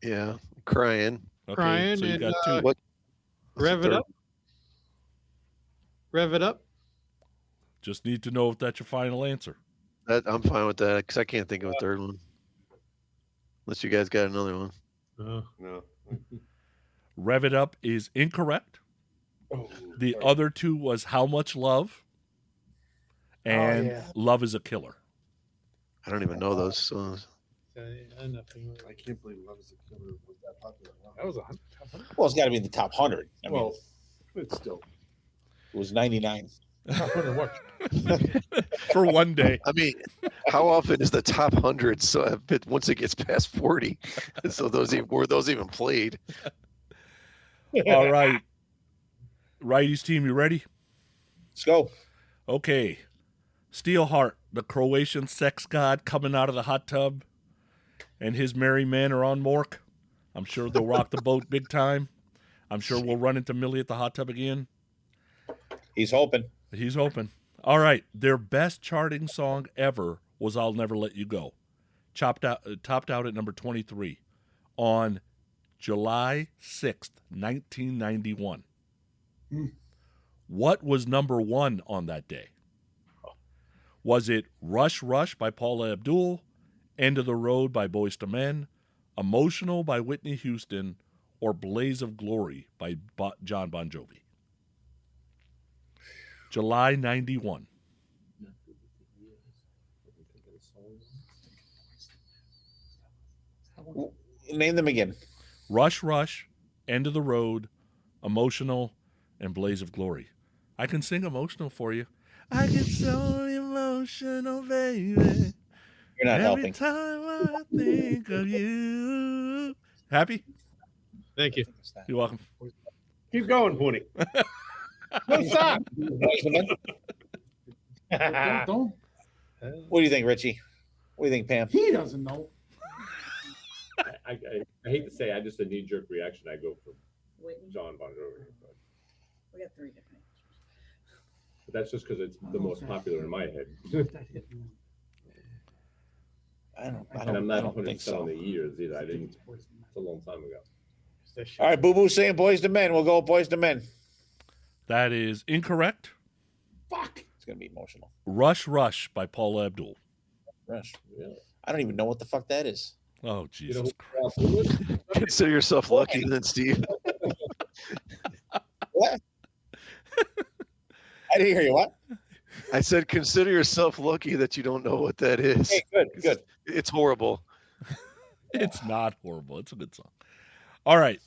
Yeah, crying. Okay, Crying so you and, got 2. What? Rev it up. Rev it up. Just need to know if that's your final answer. I'm fine with that because I can't think of a third one. Unless you guys got another one. No. Rev It Up is incorrect. The other 2 was How Much Love and Love is a Killer. I don't even know those songs. I can't believe Love is a Killer was that popular. That was Well, it's got to be in the top 100. I mean, Well, but still. it was 99. For one day. I mean, how often is the top 100? So once it gets past 40, so were those even played? All right. Righties team, you ready? Let's go. Okay. Steelheart, the Croatian sex god coming out of the hot tub, and his merry men are on MORC. I'm sure they'll rock the boat big time. I'm sure we'll run into Millie at the hot tub again. He's hoping. He's hoping. All right. Their best charting song ever was I'll Never Let You Go. Topped out at number 23 on July 6th, 1991. What was number 1 on that day? Was it Rush Rush by Paula Abdul, End of the Road by Boyz II Men, Emotional by Whitney Houston, or Blaze of Glory by John Bon Jovi? July 91. Name them again. Rush Rush, End of the Road, Emotional, and Blaze of Glory. I can sing Emotional for you. I get so emotional, baby. You're not Every helping. time I think of you. Happy? Thank you. You're welcome. Keep going, Pooni. Don't stop. Don't. What do you think, Richie? What do you think, Pam? He doesn't know. I hate to say, I just a knee-jerk reaction. I go for Whitney. John Bon Jovi. We got 3 different. But that's just because it's the most popular in my head. And I'm not 100% on the years either. I didn't. It's a long time ago. All right, Boo Boo saying Boys to Men. We'll go Boys to Men. That is incorrect. Fuck. It's going to be emotional. Rush Rush by Paula Abdul. Rush. Really? I don't even know what the fuck that is. Oh, Jesus You Christ. know, Consider yourself lucky then, Steve. What? I didn't hear you. What? I said consider yourself lucky that you don't know what that is. Hey, good. It's horrible. It's not horrible. It's a good song. All right.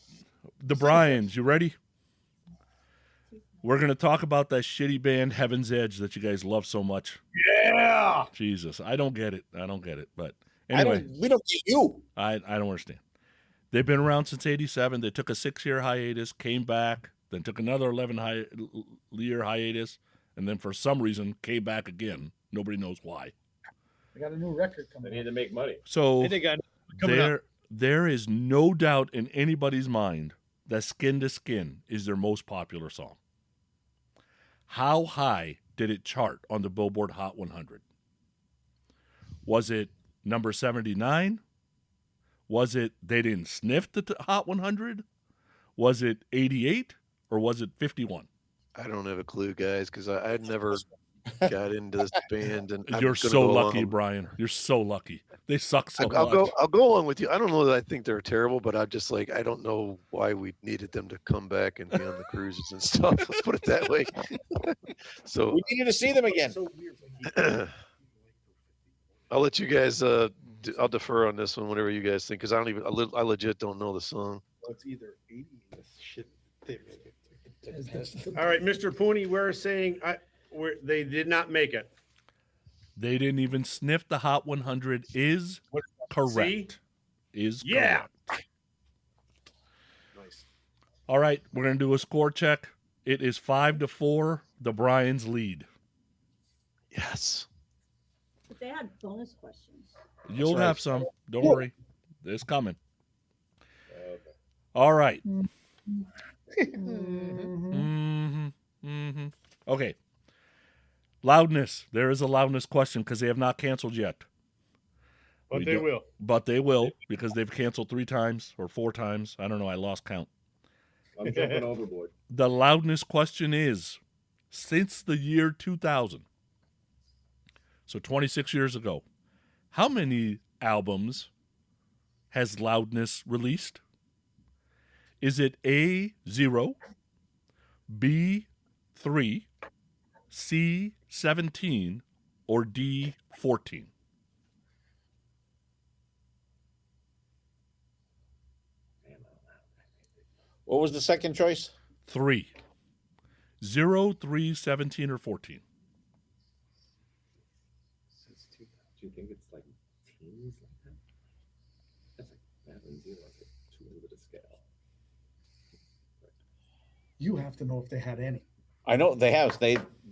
The Bryans, you ready? We're going to talk about that shitty band Heaven's Edge that you guys love so much. Yeah. Jesus. I don't get it. But anyway. We don't get you. I don't understand. They've been around since 87. They took a 6-year hiatus, came back, then took another 11-year hiatus, and then for some reason came back again. Nobody knows why. I got a new record They coming need out. to make money. So coming up. there is no doubt in anybody's mind that Skin to Skin is their most popular song. How high did it chart on the Billboard Hot 100? Was it number 79? Was it they didn't sniff the Hot 100? Was it 88 or was it 51? I don't have a clue, guys, because I'd never got into this band. And I'm You're gonna so go lucky, along. Brian. You're so lucky. They suck so I'll much. go along with you. I don't know that I think they're terrible, but I'm just like, I don't know why we needed them to come back and be on the cruises and stuff. Let's put it that way. So We needed to see them again. I'll let you guys. I'll defer on this one, whatever you guys think, because I legit don't know the song. Well, it's either 80 shit. They make it. All right, Mr. Pooni, we're saying they did not make it. They didn't even sniff the Hot 100 is correct. Is Yeah. correct. Nice. All right, we're going to do a score check. It is 5-4. The Bryans lead. Yes. they had bonus questions. You'll right. have some. Don't worry. It's coming. All right. Okay. Loudness. There is a loudness question because they have not canceled yet. But they will. But they will because they've canceled 3 times or 4 times. I don't know. I lost count. I'm jumping overboard. The loudness question is, since the year 2000, so 26 years ago, how many albums has Loudness released? Is it A, 0, B, 3, C, 17, or D, 14? What was the second choice? 3. 0, 3, 17, or 14. Do you think it's like teens like that? That's like that and 0 is like too end of the scale. You have to know if they had any. I know they have.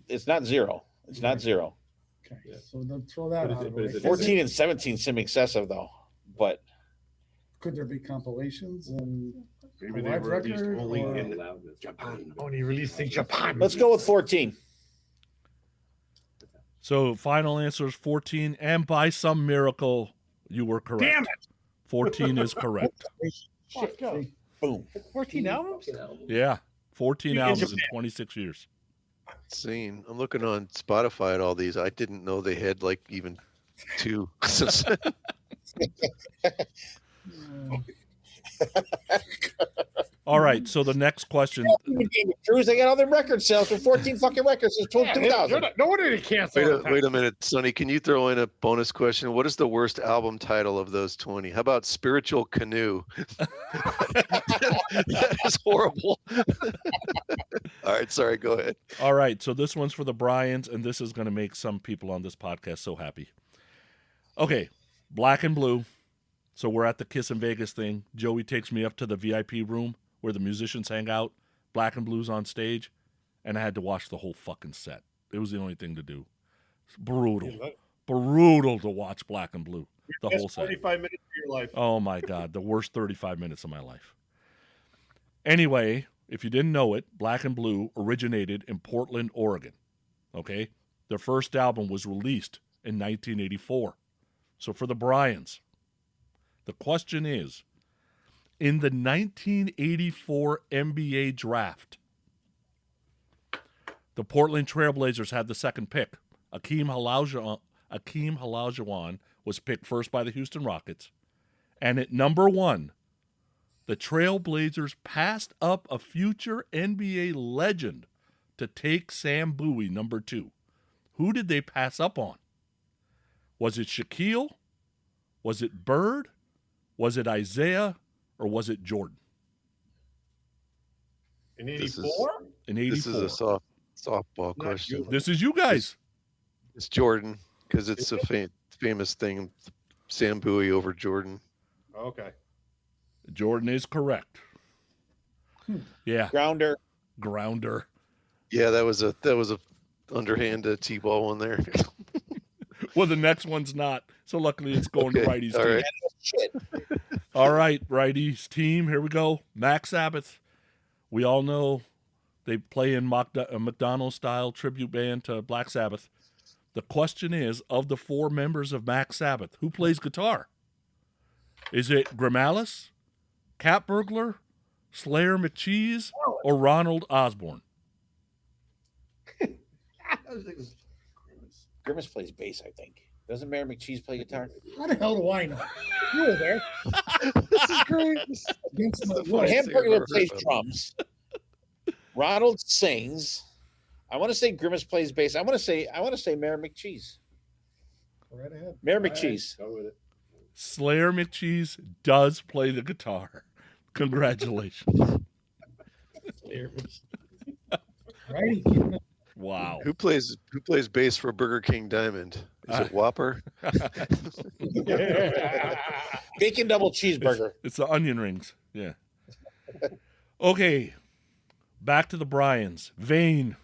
It's not 0. It's not 0. Okay, so then throw that But is out. it- of but the is way. it- 14 and 17 seem excessive though. But Could there be compilations and Maybe a they live were released record? only or- in Loudness. Japan. Only released in Japan. let's go with 14. So final answer is 14, and by some miracle, you were correct. Damn it! 14 is correct. Shit, go. see, Boom. 14 albums? Yeah, 14 In albums in Japan. 26 years. Insane. I'm looking on Spotify at all these. I didn't know they had like even 2. All right, so the next question. Cruise, they got all their record sales for 14 fucking records since 2000. No wonder they canceled. Wait a minute, Sonny. Can you throw in a bonus question? What is the worst album title of those 20? How about Spiritual Canoe? That is horrible. All right, sorry. Go ahead. All right, so this one's for the Bryans, and this is going to make some people on this podcast so happy. Okay, Black and Blue. So we're at the Kiss in Vegas thing. Joey takes me up to the VIP room where the musicians hang out. Black and Blue's on stage, and I had to watch the whole fucking set. It was the only thing to do. It's brutal. Brutal to watch Black and Blue. The whole set. 45 minutes of your life. Oh, my God. The worst 35 minutes of my life. Anyway, if you didn't know it, Black and Blue originated in Portland, Oregon. Okay? Their first album was released in 1984. So for the Bryans, the question is, in the 1984 NBA draft, the Portland Trailblazers had the second pick. Akeem Olajuwon was picked first by the Houston Rockets. And at number 1, the Trailblazers passed up a future NBA legend to take Sam Bowie, number 2. Who did they pass up on? Was it Shaquille? Was it Bird? Was it Isaiah? Or was it Jordan? In This is- 84? In This 84. is a softball question. This is you guys. It's Jordan because it's a famous thing. Sam Bowie over Jordan. Okay. Jordan is correct. Yeah. Grounder. Yeah, that was a underhand T-ball one there. Well, the next one's not. So luckily it's going to Okay, Righty's all team. right. Shit. All right, Righty's team. Here we go. Mac Sabbath. We all know they play in McDonald's-style tribute band to Black Sabbath. The question is, of the 4 members of Mac Sabbath, who plays guitar? Is it Grimalis, Cat Burglar, Slayer McCheese, or Ronald Osborne? Grimace plays bass, I think. Doesn't Mayor McCheese play guitar? How the hell do I know? You were there. This is great. Against my Well, will. Hamburger plays drums. Ronald sings. I want to say Grimace plays bass. I want to say Mayor McCheese. Right ahead. Mayor McCheese. Go with it. Slayer McCheese does play the guitar. Congratulations. Righty. Wow. Who plays bass for Burger King Diamond? Is it Whopper? Bacon double cheeseburger. It's the onion rings. Yeah. Okay. Back to the Bryans. Vane.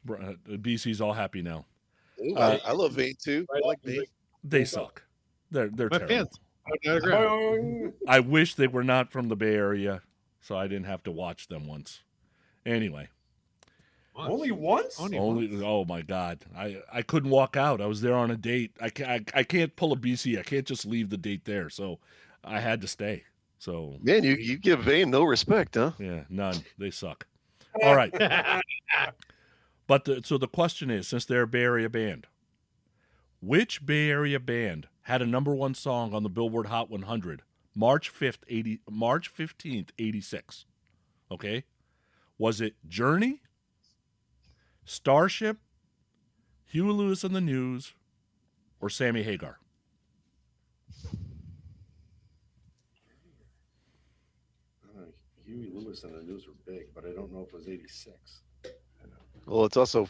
BC's all happy now. Ooh, I love Vane too. I like Vane. They suck. They're My terrible. fans. Autograph. I wish they were not from the Bay Area, so I didn't have to watch them once. Anyway. Only once? Only. Oh my God! I couldn't walk out. I was there on a date. I can't pull a BC. I can't just leave the date there. So I had to stay. So Man, you give Vane no respect, huh? yeah, none. They suck. All right. But so the question is, since they're a Bay Area band, which Bay Area band had a #1 song on the Billboard Hot 100 March 15th, 86? Okay, was it Journey, Starship, Huey Lewis and the News, or Sammy Hagar? Huey Lewis and the News were big, but I don't know if it was 86. Well, it's also,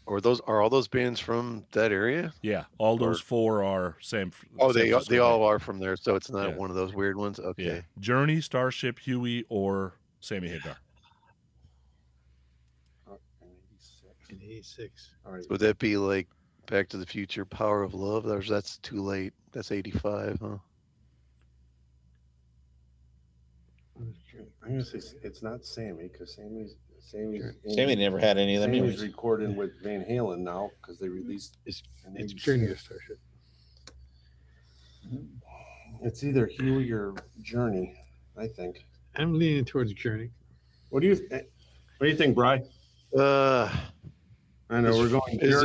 are all those bands from that area? Yeah, all those four are Sam. Oh, San they Francisco all band. are from there, so it's not Yeah. one of those weird ones. Okay. Yeah, Journey, Starship, Huey, or Sammy Hagar. In 86. All right. Would that be like Back to the Future, Power of Love? That's too late. That's 85, huh? I'm gonna say it's not Sammy because Sammy never had any of them Sammy's anyways. recording with Van Halen now because they released. It's Journey to Starship. It's either Huey or Journey, I think. I'm leaning towards Journey. What do you think, Bri? I know we're going. Is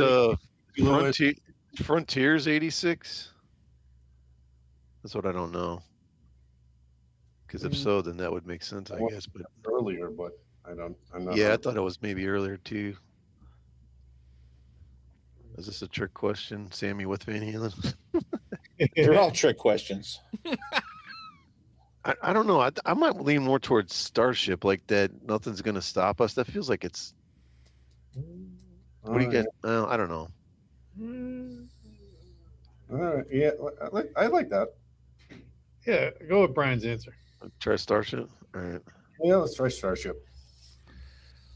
Journey, Frontiers 86? That's what I don't know. Because if so, then that would make sense, I guess. But earlier, but I'm not. yeah, I thought it was maybe earlier too. Is this a trick question, Sammy with Van Halen? They're all trick questions. I don't know. I might lean more towards Starship, like that. Nothing's gonna stop us. That feels like it's. What do you get? I don't know. All right, yeah, I like that. Yeah, go with Brian's answer. Try Starship. All right. Yeah, let's try Starship.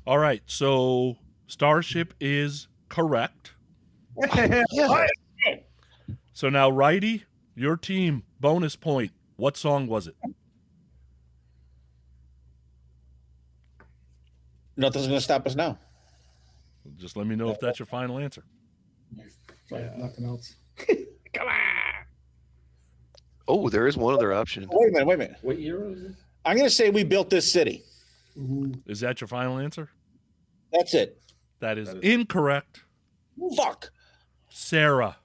All right, so Starship is correct. So now, Righty, your team, bonus point. What song was it? Nothing's going to stop us now. Just let me know if that's your final answer. Nothing else. Come on. Oh, there is one other option. Wait a minute. What year was this? I'm going to say We Built This City. Is that your final answer? That's it. That is incorrect. Fuck. Sarah.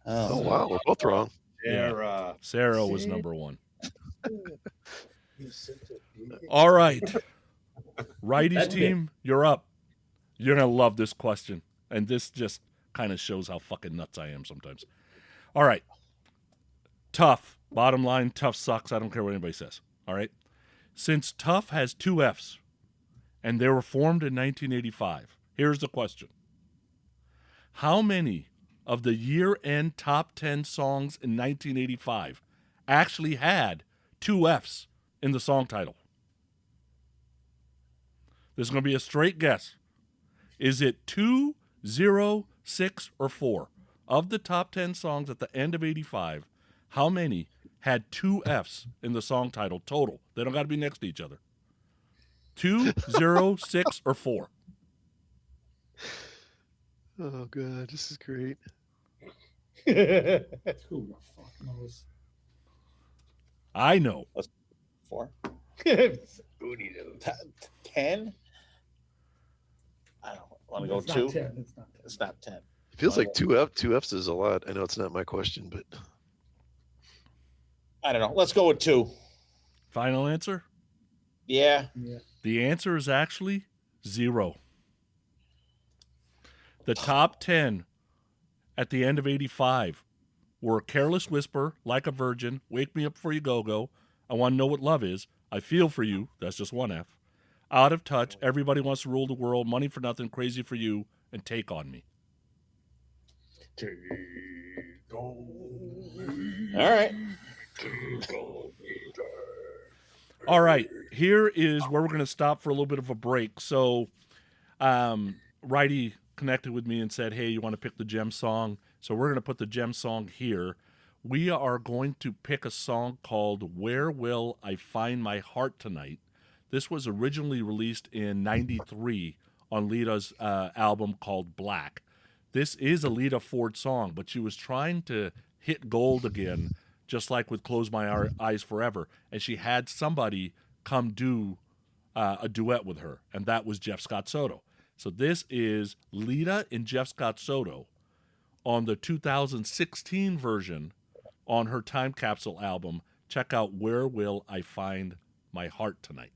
Oh wow, we're both wrong. Sarah was #1. All right. Righty's team, you're up. You're going to love this question. And this just kind of shows how fucking nuts I am sometimes. All right. Tough. Bottom line, Tough sucks. I don't care what anybody says. All right. Since Tough has 2 Fs and they were formed in 1985, here's the question. How many of the year-end top 10 songs in 1985 actually had 2 Fs in the song title? This is going to be a straight guess. Is it 2, 0, 6, or 4? Of the top 10 songs at the end of 85, how many had 2 Fs in the song title total? They don't got to be next to each other. 2, 0, 6, or 4? Oh god, this is great. Who the fuck knows? I know. 4. Booty knows. 10? I don't want to go It's 2. not 10. It's not 10. It's not 10. It feels like 2 Fs is a lot. I know it's not my question, but I don't know. Let's go with 2. Final answer? Yeah. The answer is actually 0. The top 10 at the end of 85 were Careless Whisper, Like a Virgin, Wake Me Up Before You Go, I Want to Know What Love Is, I Feel For You, that's just 1 F, Out of Touch, Everybody Wants to Rule the World, Money for Nothing, Crazy for You, and Take On Me. All right. All right, here is where we're going to stop for a little bit of a break. So, Righty, connected with me and said, hey, you want to pick the Gem song? So we're going to put the Gem song here. We are going to pick a song called Where Will I Find My Heart Tonight? This was originally released in 93 on Lita's album called Black. This is a Lita Ford song, but she was trying to hit gold again, just like with Close My Eyes Forever. And she had somebody come do a duet with her, and that was Jeff Scott Soto. So this is Lita and Jeff Scott Soto on the 2016 version on her Time Capsule album. Check out Where Will I Find My Heart Tonight?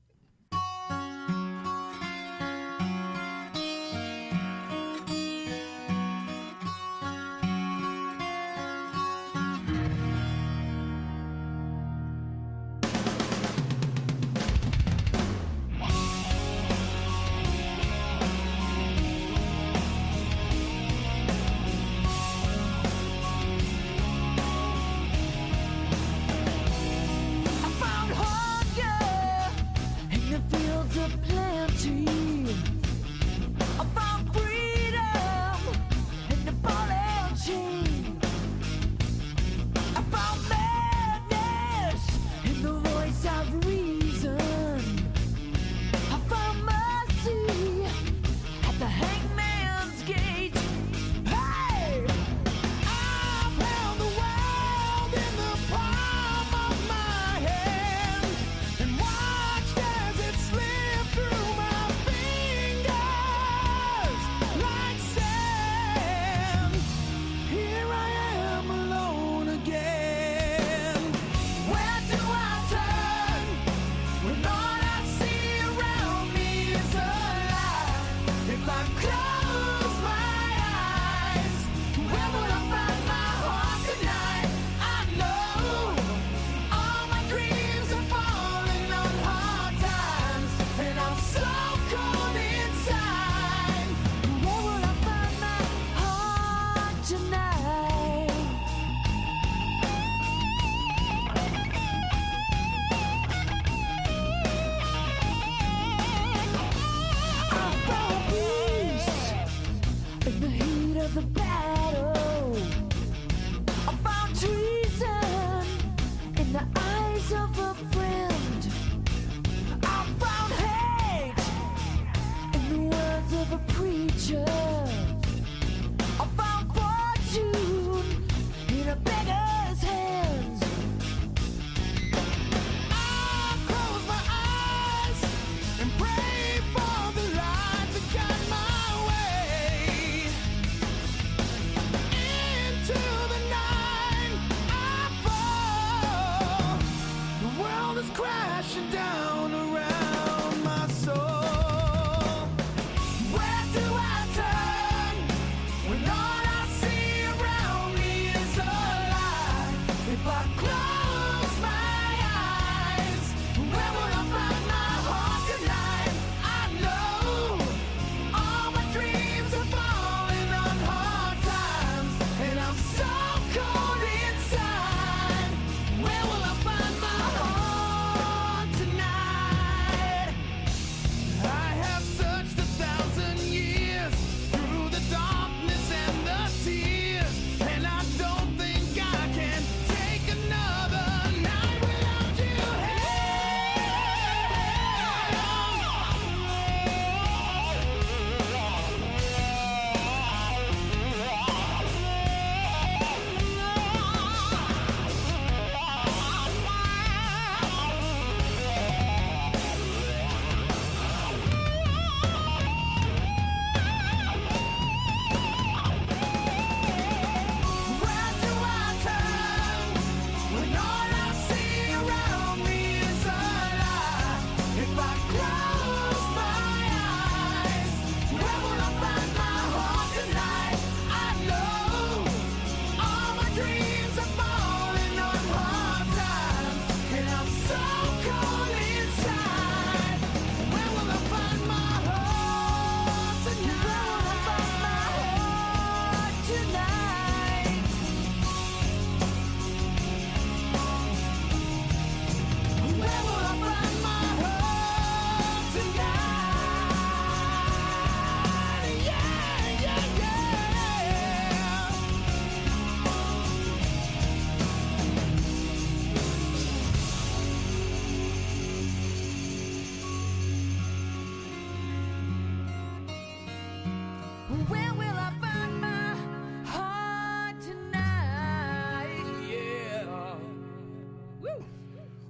Another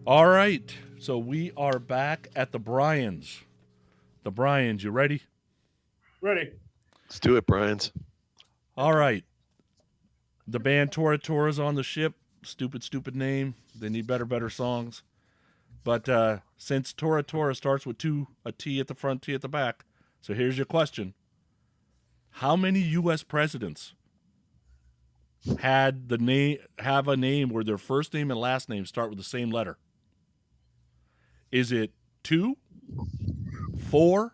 All right. So we are back at the Bryans. The Bryans, you ready? Ready. Let's do it, Brian's. All right. The band Tora Tora's on the ship. Stupid name. They need better songs. But since Tora Tora starts with a T at the front, T at the back, so here's your question. How many U.S. presidents have a name where their first name and last name start with the same letter? Is it 2, 4,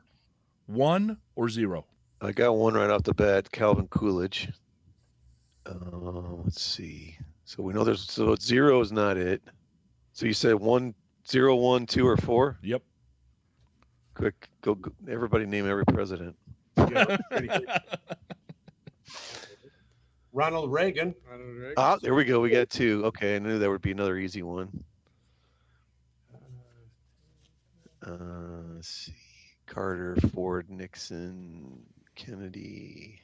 1, or 0? I got one right off the bat, Calvin Coolidge. Let's see. So we know so 0 is not it. So you said 1, 0, 1, 2, or 4? Yep. Quick, go everybody name every president. Ronald Reagan. Ah, there we go. We got 2. Okay, I knew that would be another easy one. Let's see. Carter, Ford, Nixon, Kennedy.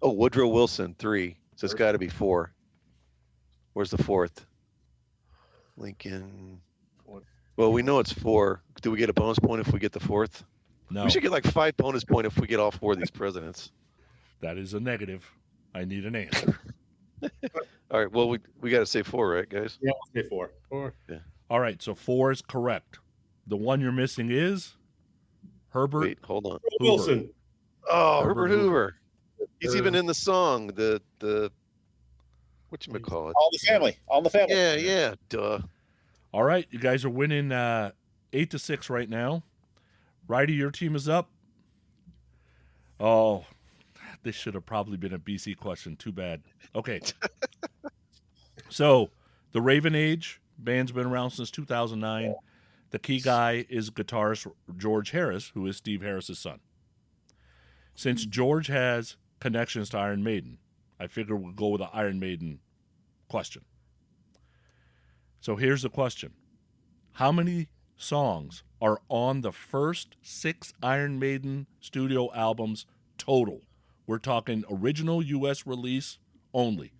Oh, Woodrow Wilson, 3. So it's got to be 4. Where's the 4th? Lincoln. Well, we know it's 4. Do we get a bonus point if we get the 4th? No. We should get like 5 bonus points if we get all 4 of these presidents. That is a negative. I need an answer. All right. Well, we got to say 4, right, guys? Yeah, let's say 4. 4. Yeah. All right. So 4 is correct. The one you're missing is Herbert. Wait, hold on. Wilson. Oh, Herbert Hoover. He's even in the song. The whatchamacallit? All in the Family. All in the Family. Yeah. Duh. All right. You guys are winning 8-6 right now. Righty, your team is up. Oh, this should have probably been a BC question. Too bad. Okay. So, the Raven Age band's been around since 2009. The key guy is guitarist George Harris, who is Steve Harris's son. Since George has connections to Iron Maiden, I figure we'll go with the Iron Maiden question. So here's the question. How many songs are on the first 6 Iron Maiden studio albums total? We're talking original U.S. release only.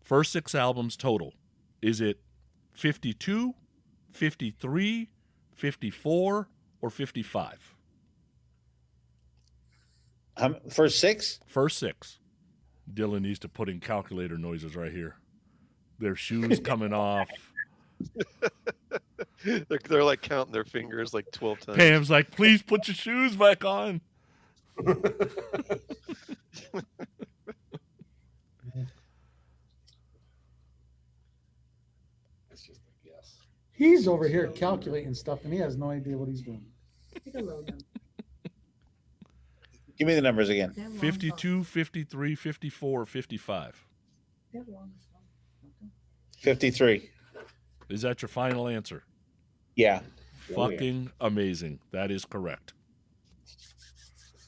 First 6 albums total. Is it 52, 53, 54, or 55? First 6? First 6. Dylan needs to put in calculator noises right here. Their shoes coming off. They're like counting their fingers like 12 times. Pam's like, please put your shoes back on. It's just a guess. He's over here calculating stuff, and he has no idea what he's doing. Give me the numbers again. 52, 53, 54, 55. 53. Is that your final answer? Yeah. Fucking amazing. That is correct.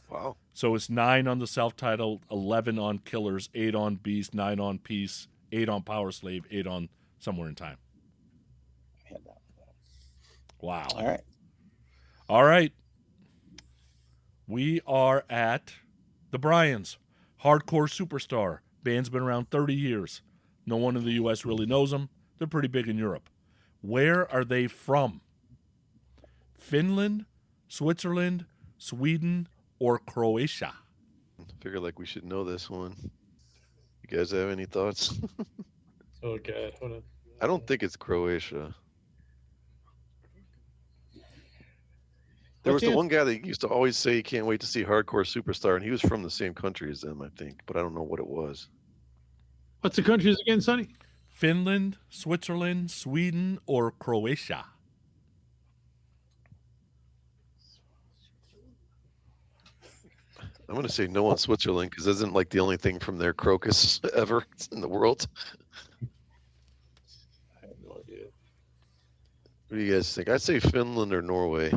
Wow. So it's 9 on the self-titled, 11 on Killers, 8 on Beast, 9 on Peace, 8 on Power Slave, 8 on Somewhere in Time. Wow. All right. All right. We are at the Bryans. Hardcore superstar. Band's been around 30 years. No one in the U.S. really knows them. They're pretty big in Europe. Where are they from? Finland, Switzerland, Sweden, or Croatia? I figure like we should know this one. You guys have any thoughts? Oh, God. Hold on. I don't think it's Croatia. There was the one guy that used to always say he can't wait to see Hardcore Superstar, and he was from the same country as them, I think, but I don't know what it was. What's the countries again, Sonny? Finland, Switzerland, Sweden, or Croatia? I'm going to say no on Switzerland because isn't like the only thing from their crocus ever in the world. I have no idea. What do you guys think? I'd say Finland or Norway.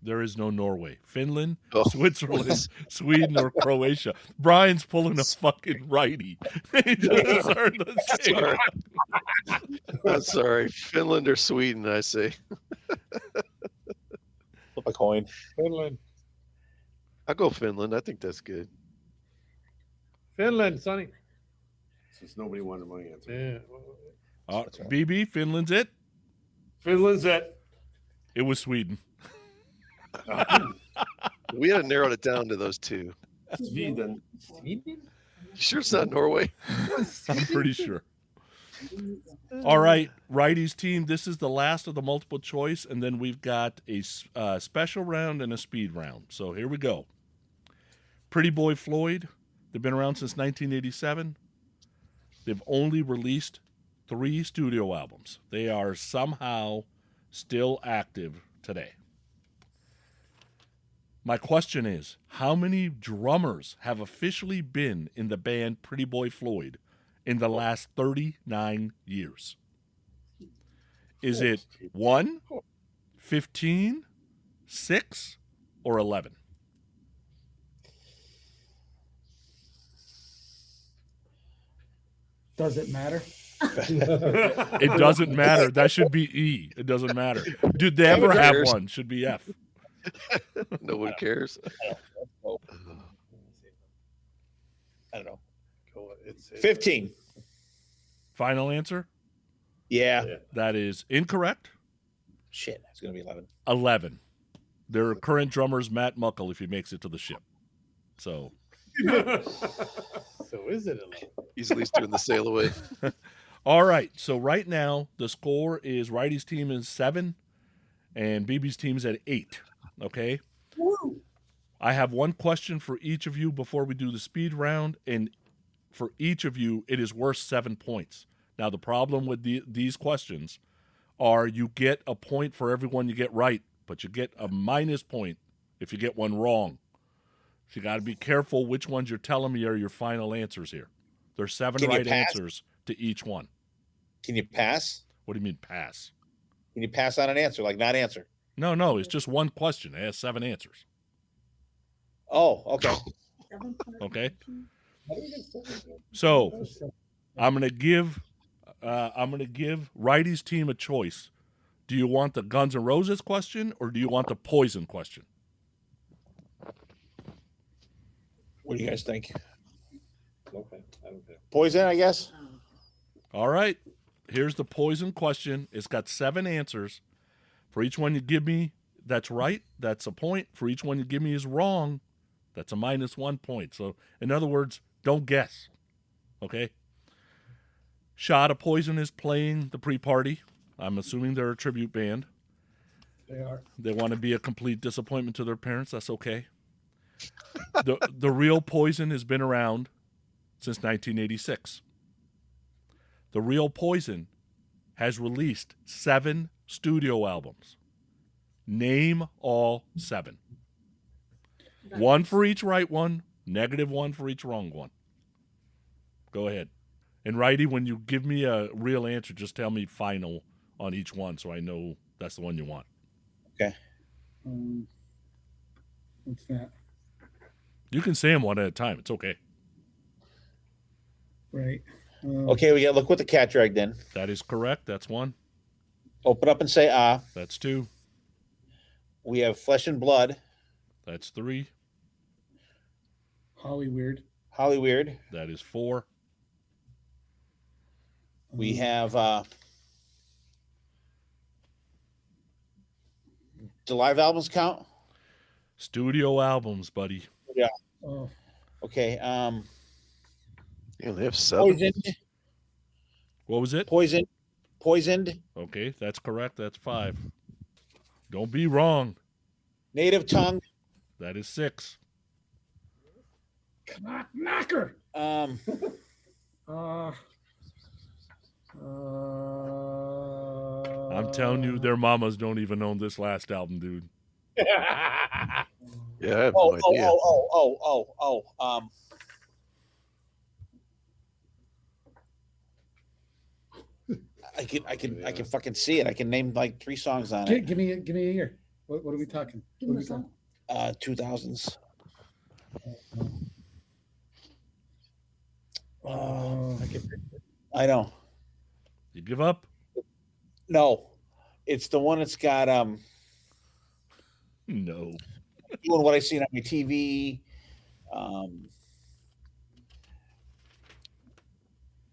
There is no Norway. Finland, Oh. Switzerland, Sweden, or Croatia. Brian's pulling a fucking righty. He just heard the same. Sorry. I'm sorry. Finland or Sweden, I say. Flip a coin. Finland. I'll go Finland. I think that's good. Finland, Sonny. Since nobody wanted my answer. Yeah. BB, Finland's it? Finland's it. It was Sweden. We had narrowed it down to those two. Sweden. You sure it's not Norway? I'm pretty sure. All right, Righty's team, this is the last of the multiple choice, and then we've got a special round and a speed round. So here we go. Pretty Boy Floyd, they've been around since 1987. They've only released 3 studio albums. They are somehow still active today. My question is, how many drummers have officially been in the band Pretty Boy Floyd in the last 39 years? Is it 1, 15, 6, or 11? Does it matter? It doesn't matter. That should be E. It doesn't matter. Did they ever have one? Should be F. No one cares. I don't know. It's 15. Final answer? Yeah. That is incorrect. Shit, it's going to be 11. 11. Their current drummer is Matt Muckle if he makes it to the ship. So is it 11? He's at least doing the sail away. all right. So right now the score is Righty's team is 7 and BB's team is at 8. Okay. Woo. I have one question for each of you before we do the speed round, and for each of you, it is worth 7 points. Now, the problem with these questions are you get a point for everyone you get right, but you get a minus point if you get one wrong. So you got to be careful which ones you're telling me are your final answers here. There's 7 right answers to each one. Can you pass? What do you mean pass? Can you pass on an answer, like not answer? No, it's just one question. It has 7 answers. Oh, okay. Okay. So I'm gonna give Righty's team a choice. Do you want the Guns N' Roses question or do you want the Poison question? What do you guys think? Okay, I don't care. Poison, I guess. All right. Here's the Poison question. It's got 7 answers. For each one you give me that's right, that's a point. For each one you give me is wrong, that's a -1 point. So, in other words, don't guess. Okay? Shot of Poison is playing the pre-party. I'm assuming they're a tribute band. They are. They want to be a complete disappointment to their parents. That's okay. The real Poison has been around since 1986. The real Poison has released 7 studio albums. Name all 7. 1 for each right one, -1 for each wrong one. Go ahead. And Righty, when you give me a real answer, just tell me final on each one so I know that's the one you want. Okay. What's that? You can say them one at a time. It's okay. Right. Okay, we got Look What the Cat Dragged In. That is correct. That's 1. Open Up and Say Ah. That's 2. We have Flesh and Blood. That's 3. Holly Weird. Holly Weird. That is 4. We have the live albums count? Studio albums, buddy. Yeah. Oh. Okay. You only have 7. Poisoned. What was it? Poisoned. Okay, that's correct. That's 5. Don't be wrong. Native Tongue. That is 6. Knocker. Um. I'm telling you, their mamas don't even own this last album, dude. Yeah, I have Oh, no oh, idea. I can fucking see it. I can name like 3 songs on it. Give me a year. What are we talking? Give me a song. 2000s. I know. You give up? No, it's the one that's got No. doing what I seen on my TV.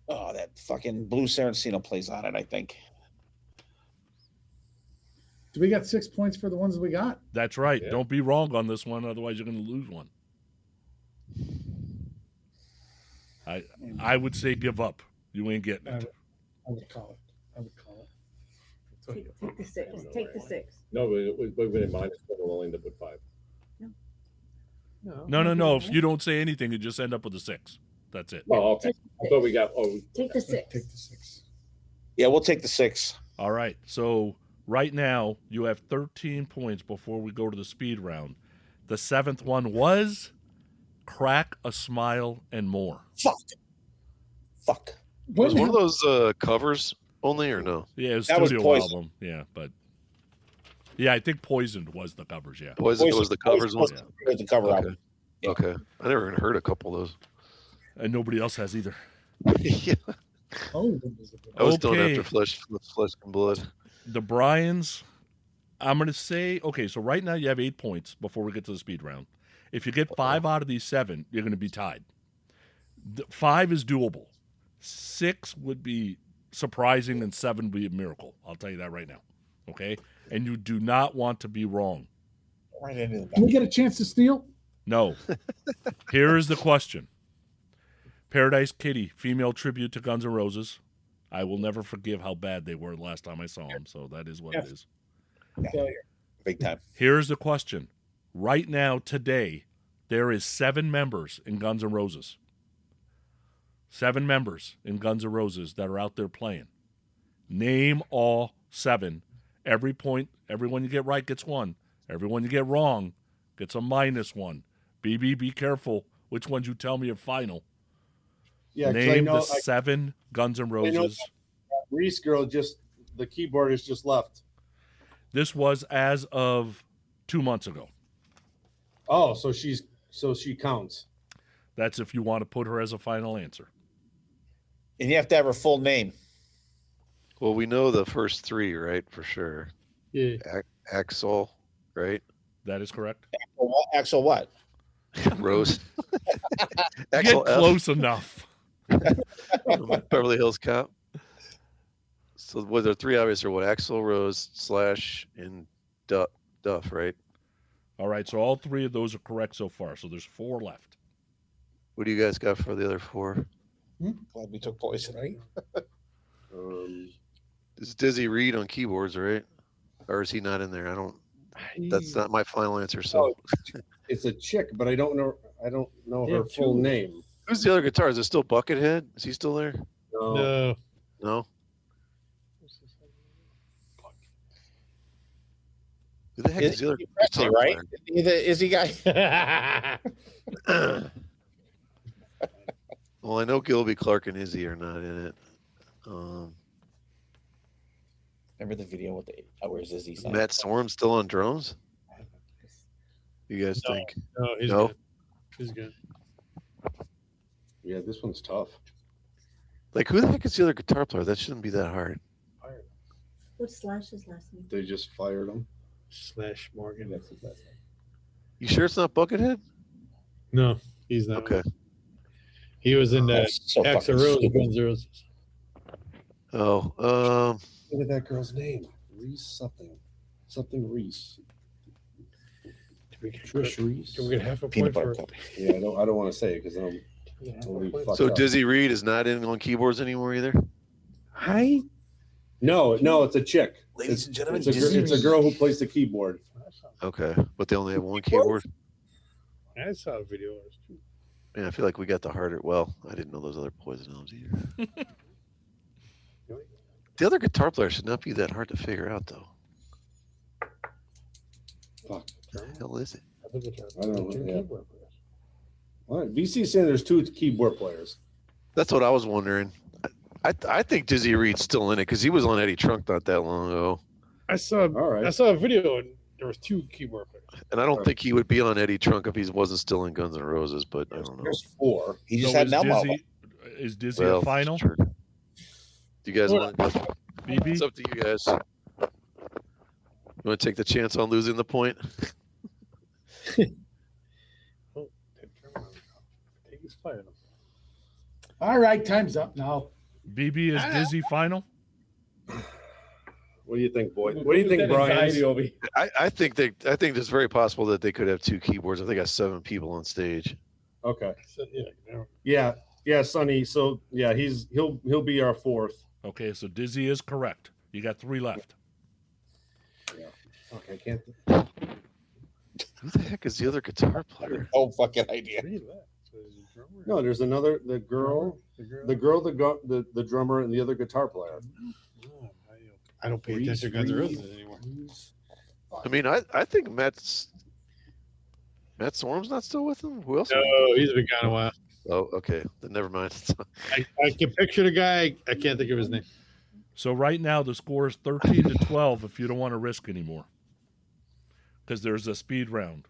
Oh, that fucking Blue Saraceno plays on it, I think. Do we got 6 points for the ones that we got? That's right. Yeah. Don't be wrong on this one, otherwise you're going to lose one. I would say give up. You ain't getting it. I would call it. I would call it. Take the 6. Take the 6. No, we're going to minus 4. We're willing to put 5. No. If you don't say anything, you just end up with a 6. That's it. Oh, okay. I thought we got. Take the 6. Take the 6. Yeah, we'll take the 6. All right. So right now you have 13 points before we go to the speed round. The 7th one was Crack a Smile and More. Fuck. Was one of those covers only or no? Yeah, it was That was studio Poison. album. Yeah, but yeah, I think Poisoned was the covers. Yeah, Poison was the covers one? Was the cover Okay. album. Yeah. Okay. I never even heard a couple of those. and nobody else has either. Yeah. Oh, I was done Okay. after Flesh and Blood. The Bryans, I'm going to say, okay, so right now you have 8 points before we get to the speed round. If you get 5 out of these 7, you're going to be tied. 5 is doable. 6 would be surprising, and 7 would be a miracle. I'll tell you that right now. Okay? And you do not want to be wrong. Right into Do we get a chance to steal? No. Here is the question. Paradise Kitty, female tribute to Guns N' Roses. I will never forgive how bad they were last time I saw them, so that is what it is. Failure. Big time. Here's the question. Right now, today, there is 7 members in Guns N' Roses. 7 members in Guns N' Roses that are out there playing. Name all 7. Every point, everyone you get right gets 1. Everyone you get wrong gets a -1. BB, be careful which ones you tell me are final. Yeah, 'cause I Name know the 7 Guns N' Roses. Reese girl the keyboardist just left. This was as of 2 months ago. Oh, so she counts. That's if you want to put her as a final answer. And you have to have her full name. Well, we know the first 3, right? For sure. Yeah. Axel, right? That is correct. Axel what? Rose. Get Axel F. close enough. Beverly Hills Cop. So was there 3 obvious or what? Axel, Rose, Slash, and Duff, right? All right, so all 3 of those are correct so far. So there's 4 left. What do you guys got for the other 4? Glad we took Poison, right? It's Dizzy Reed on keyboards, right? Or is he not in there? That's not my final answer. So It's a chick, but I don't know Yeah, her full two. name. who's the other guitar? Is it still Buckethead? Is he still there? No. No. Who the heck is the other Presley, guitar right? player? Is he guy? Well, I know Gilby Clark and Izzy are not in it. Remember the video with the where's Izzy? Is Matt Storm still on drums? You guys No. think? No, he's No? good. He's good. Yeah, this one's tough. Like, who the heck is the other guitar player? That shouldn't be that hard. What's Slash's last name? They just fired him. Slash Morgan. That's his last name. You sure it's not Buckethead? No, he's not. Okay. He was in the That's so Axl fucking Rose stupid. Guns N' Roses. Oh, Look at that girl's name. Reese something. Something Reese. Trish Reese. Can we get half a Peanut point butter for? cup. Yeah, I don't want to say it because I'm so Dizzy Reed is not in on keyboards anymore either? No, it's a chick. Ladies and gentlemen, it's a girl who plays the keyboard. Okay. But they only have one keyboard? I saw a video. Man, I feel like we got the harder. Well, I didn't know those other Poison albums either. The other guitar player should not be that hard to figure out, though. Fuck. What the hell is it? I don't know. Yeah. What? VC saying there's 2 keyboard players. That's what I was wondering. I think Dizzy Reed's still in it because he was on Eddie Trunk not that long ago. I saw. All right. I saw a video and there was 2 keyboard players. And I don't think he would be on Eddie Trunk if he wasn't still in Guns N' Roses, but I don't know. There's 4. He just So had an album. Is Dizzy Well, a final? sure. Do you guys Well, want to BB? It's up to you guys. You want to take the chance on losing the point? Take his fire. All right, time's up now. BB is Dizzy final? What do you think, Boyd? What do you think, Brian? I think it's very possible that they could have 2 keyboards. I think I got 7 people on stage. Okay. So, yeah, Sonny. So yeah, he'll be our 4th. Okay, so Dizzy is correct. You got 3 left. Yeah. Okay, can't. Who the heck is the other guitar player? Oh, fucking idea. No, there's another. The girl, the drummer, and the other guitar player. I don't pay attention to Guns N' Roses anymore. I mean, I think Matt Storm's not still with him. Who else? No, he's been gone a while. Oh, okay. Then never mind. I can picture the guy. I can't think of his name. So right now the score is 13-12 if you don't want to risk anymore. Because there's a speed round.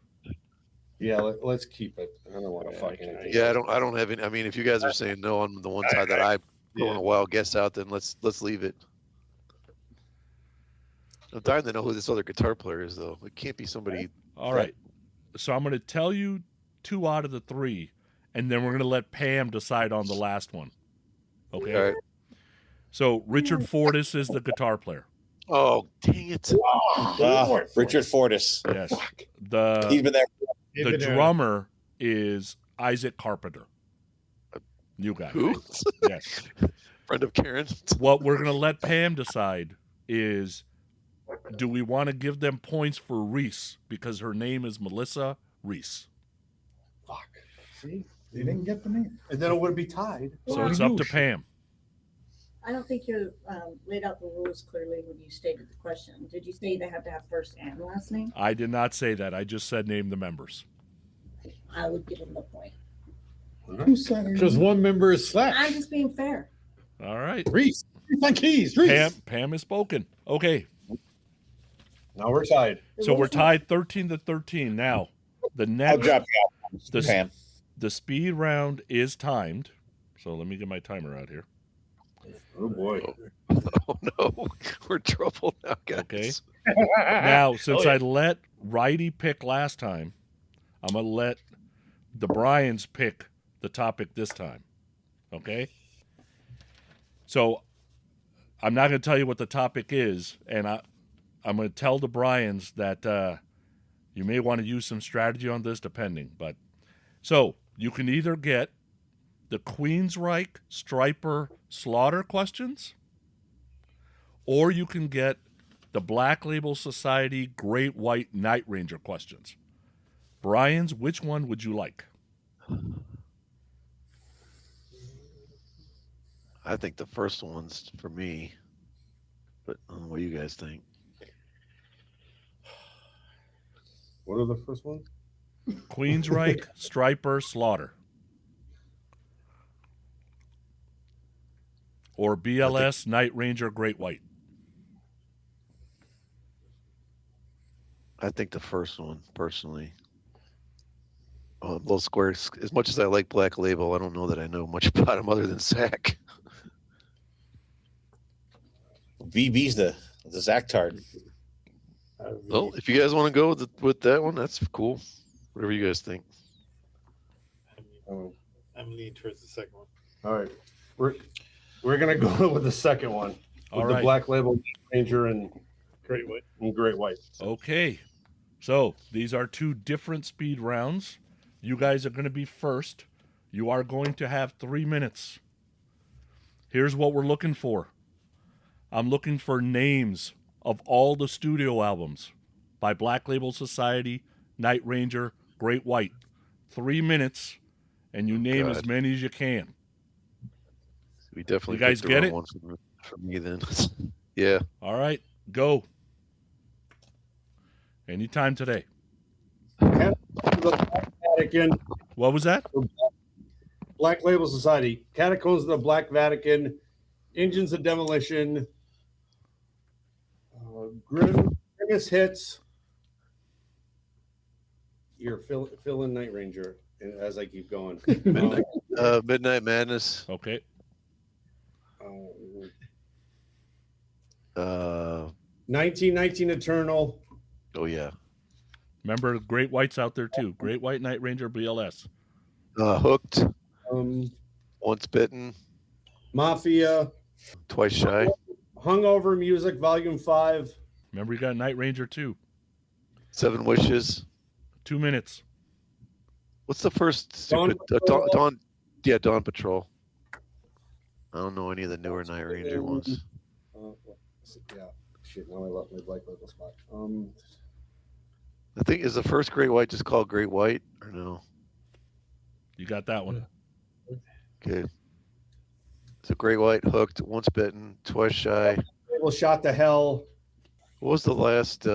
Yeah, let's keep it. I don't want to fuck anything. Yeah, I don't have any. I mean, if you guys are saying no on the one side that I throwing a wild guess out, then let's leave it. I'm dying to know who this other guitar player is, though. It can't be somebody. All right. So I'm going to tell you 2 out of the 3, and then we're going to let Pam decide on the last one. Okay? All right. So Richard Fortis is the guitar player. Oh, dang it. Richard Fortis. Yes. He's been there. The drummer is Isaac Carpenter. New guy. Who? Yes. Friend of Karen. What we're going to let Pam decide is, do we want to give them points for Reese because her name is Melissa Reese? Fuck. See, they didn't get the name, and then it would be tied. So it's up to Pam. I don't think you laid out the rules clearly when you stated the question. Did you say they have to have first and last name? I did not say that. I just said name the members. I would give them the point. Who said it? Because one member is Slash. I'm just being fair. All right. Reese. On keys. Reese. Pam has spoken. Okay. Now we're tied. So we're tied 13-13. Now, the next. I'll drop you out, Pam. The speed round is timed. So let me get my timer out here. Oh boy. Oh no. We're in trouble now, guys. Okay. Now, since I let Righty pick last time, I'm going to let the Bryans pick the topic this time. Okay? So I'm not going to tell you what the topic is, and I'm going to tell the Bryans that you may want to use some strategy on this depending. But so you can either get the Queensryche, Striper, Slaughter questions, or you can get the Black Label Society, Great White, Night Ranger questions. Bryans, which one would you like? I think the first one's for me, but I don't know what you guys think. What are the first ones? Queensryche, Striper, Slaughter. Or BLS, Night Ranger, Great White. I think the first one, personally. Little Squares, as much as I like Black Label, I don't know that I know much about him other than Zach. VB's the Zactard. Well, if you guys want to go with that one, that's cool. Whatever you guys think. I'm leaning towards the second one. All right. We're gonna go with the second one. All with right. the Black Label Ranger and Great White. Great White. Okay. So these are 2 different speed rounds. You guys are going to be first. You are going to have 3 minutes. Here's what we're looking for. I'm looking for names of all the studio albums by Black Label Society, Night Ranger, Great White. 3 minutes, and you name as many as you can. We definitely You guys picked the get wrong it? one for me then. Yeah. All right, go. Anytime today. Vatican. What was that? Black Label Society. Catacombs of the Black Vatican. Engines of Demolition. Grimmest Hits. You're fill in Night Ranger as I keep going. Midnight Madness. Okay. 1919 Eternal. Oh yeah. Remember, Great White's out there too. Great White, Night Ranger, BLS. Hooked. Um, Once Bitten. Mafia. Twice Shy. Hungover Music, Volume 5. Remember, you got Night Ranger 2. 7 Wishes. 2 minutes. What's the first stupid Dawn Patrol? I don't know any of the newer Night Ranger ones. Yeah. Shit, now I left my black label spot. I think, is the first Great White just called Great White or no? You got that one. Okay. So Great White, Hooked, Once Bitten, Twice Shy. Label Shot to Hell. What was the last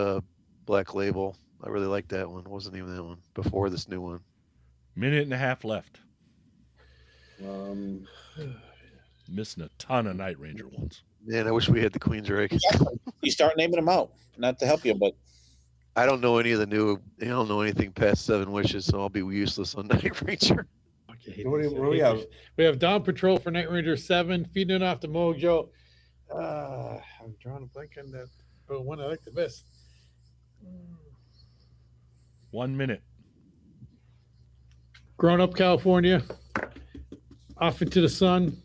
Black Label? I really liked that one. It wasn't even that one before this new one. Minute and a half left. Missing a ton of Night Ranger ones. Man, I wish we had the Queensryche. You start naming them out. Not to help you, but I don't know any of the new. I don't know anything past 7 Wishes, so I'll be useless on Night Ranger. What do we have? We have Dawn Patrol for Night Ranger 7, Feeding Off the Mojo. I'm drawing a blank on that one I like the best. 1 minute. Grown Up California. Off Into the Sun.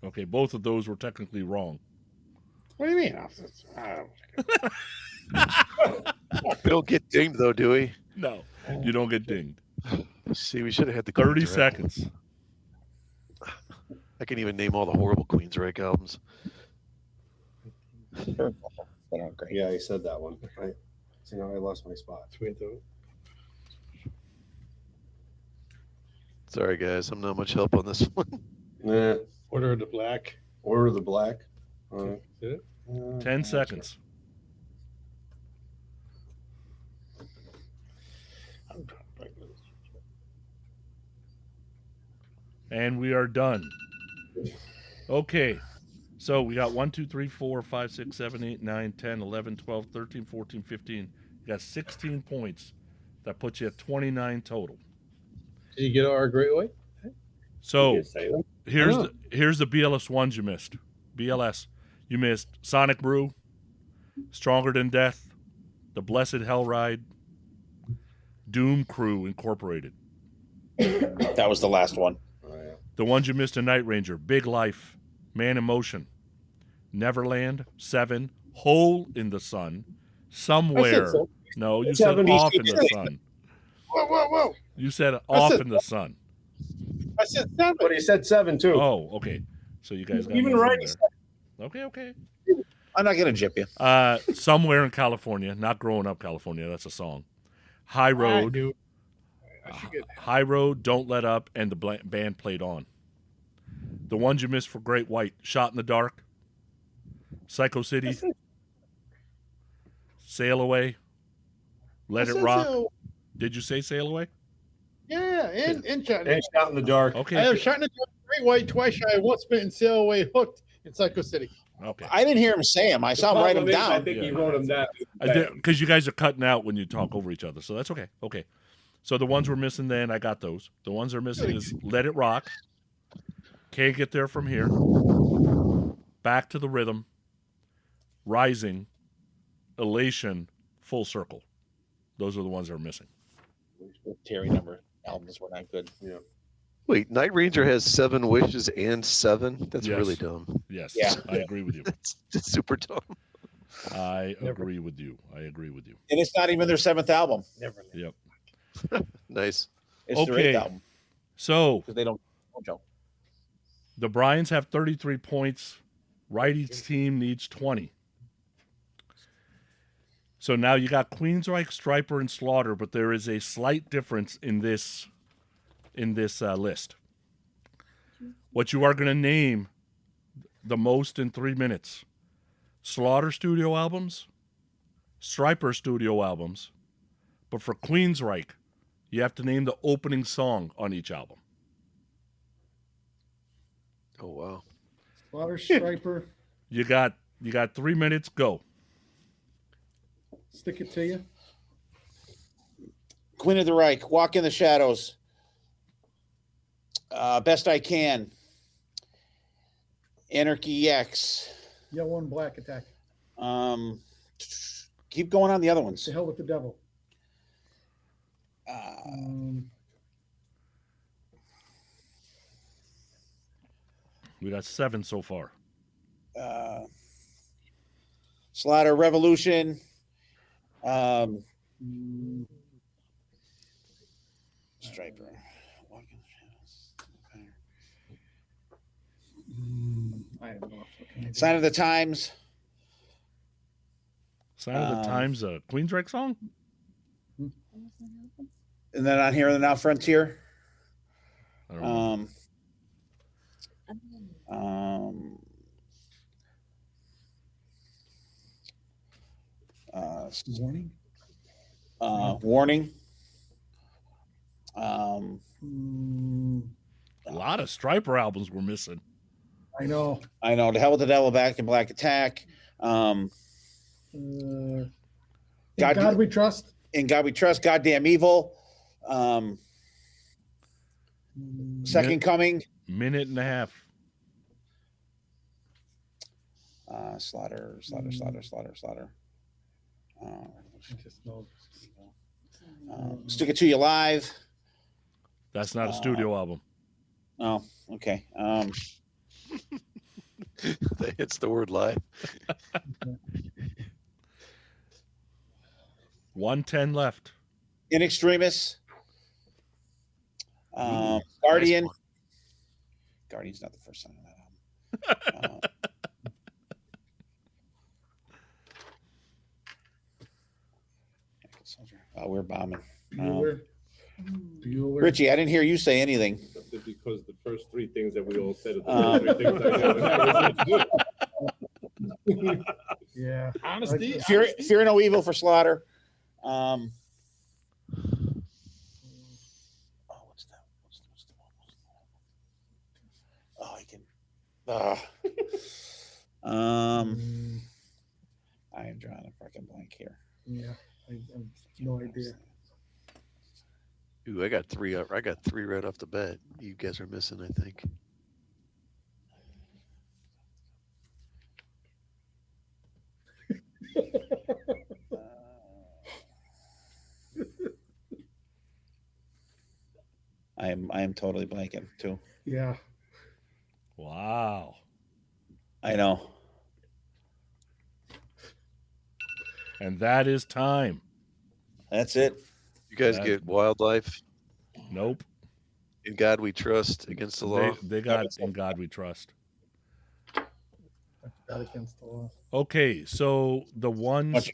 Okay, both of those were technically wrong. What do you mean? We don't get dinged though, do we? No, you don't get dinged. See, we should have had the 30 Queensryche. seconds. I can even name all the horrible Queensryche albums. Yeah, I said that one. So now I lost my spot. Sorry, guys. I'm not much help on this one. Nah. Order of the Black. Order of the Black. 10 seconds. And we are done. Okay. So we got 1, 2, 3, 4, 5, 6, 7, 8, 9, 10, 11, 12, 13, 14, 15. You got 16 points. That puts you at 29 total. Did you get our Great White? So here's the BLS ones you missed. BLS. You missed Sonic Brew, Stronger Than Death, The Blessed Hell Ride, Doom Crew Incorporated. that was the last one. The ones you missed in Night Ranger: Big Life, Man in Motion, Neverland, 7, Hole in the Sun, Somewhere. so. No, you said Off in the Sun. Whoa. You said Off in the Sun. I said 7. But he said 7 too. Oh, okay. So you guys got Even nothing right. there. Okay. I'm not gonna jip you. Somewhere in California, not Growing Up California. That's a song. High Road. High Road, Don't Let Up, and the band Played On. The ones you missed for Great White: Shot in the Dark, Psycho City, Sail Away, Let It Rock. Did you say Sail Away? Yeah, and Shot in the Dark. Okay. I have Shot in the Dark, Great White, Twice Shy, Once Bitten, Sail Away, Hooked, and Psycho City. Okay. I didn't hear him say them. I saw him write them down. I think he wrote them down. Because you guys are cutting out when you talk over each other, so that's okay. Okay. So the ones we're missing then, I got those. The ones they're missing is Let It Rock, Can't Get There From Here, Back to the Rhythm, Rising, Elation, Full Circle. Those are the ones that are missing. Terry number albums were not good. Yeah. Wait, Night Ranger has 7 Wishes and 7? That's Yes. really dumb. Yes, Yeah. I agree with you. That's super dumb. I agree with you. And it's not even their 7th album. Yep. Nice. It's their 8th album. So Because they don't. Mojo. the Bryans have 33 points. Wright's team needs 20. So now you got Queensryche, Striper, and Slaughter, but there is a slight difference in this list. What you are going to name the most in 3 minutes: Slaughter studio albums, Striper studio albums, but for Queensryche, you have to name the opening song on each album. Oh, wow. Slaughter, Striper, You got 3 minutes. Go. Stick It To You. Queen of the Reich, Walk in the Shadows. Best I Can. Anarchy X. Yellow and Black Attack. Keep going on the other ones. To Hell with the Devil. We got 7 so far. Slaughter Revolution. Striper. I have no fucking idea. Sign of the Times. Sign of the Times, a Queensryche song? And then on here, the Now Frontier. I don't know. Warning. Warning. A lot of Striper albums were missing. I know. The Hell with the Devil, Back in Black Attack. God We Trust. In God We Trust. Goddamn Evil. Second Coming. Minute and a half. Slaughter. Just know. Stick It To You Live. That's not a studio album. Oh, okay. That hits the word live. 110 left. In Extremis. Guardian. Nice. Guardian's not the first song on that album. We're bombing. Richie, I didn't hear you say anything. Because the first three things that we all said are the first three things I got. Yeah. Honesty. Fear No Evil for Slaughter. What's that? What's the one? Oh, I can. I am drawing a fucking blank here. Yeah. I have no idea. Ooh, I got three right off the bat. You guys are missing, I think. I am totally blanking too. Yeah. Wow. I know. And that is time. That's it. You guys get Wildlife. Nope. In God We Trust, Against the Law. They got In God We Trust. Not Against the Law. Okay, so the ones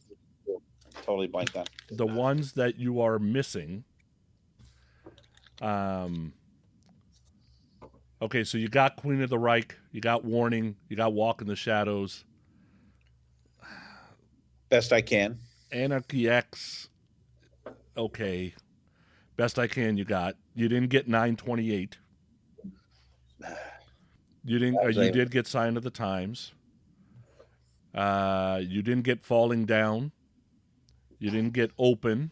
Totally blanked on. the ones that you are missing. Okay, so you got Queen of the Reich, you got Warning, you got Walk in the Shadows. Best I Can. Anarchy X. Okay. Best I Can you got. You didn't get 928. You did get Sign of the Times. You didn't get Falling Down. You didn't get Open.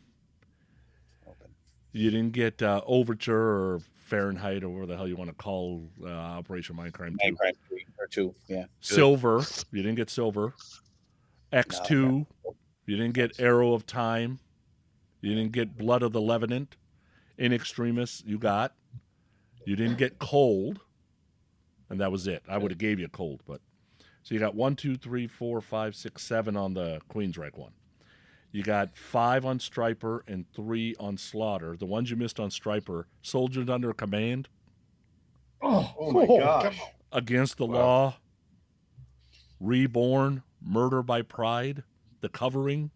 You didn't get Overture or Fahrenheit or whatever the hell you want to call Operation Mindcrime 2. Mindcrime 3 or 2, yeah. Silver. You didn't get Silver. X2. No. You didn't get Arrow of Time. You didn't get Blood of the Levenant. In Extremis, you got. You didn't get Cold. And that was it. I would have gave you Cold, but so you got 1, 2, 3, 4, 5, 6, 7 on the Queensryche one. You got 5 on Striper and 3 on Slaughter. The ones you missed on Striper, Soldiers Under Command. Oh my gosh. Against the Law. Reborn. Murder by Pride. The Covering.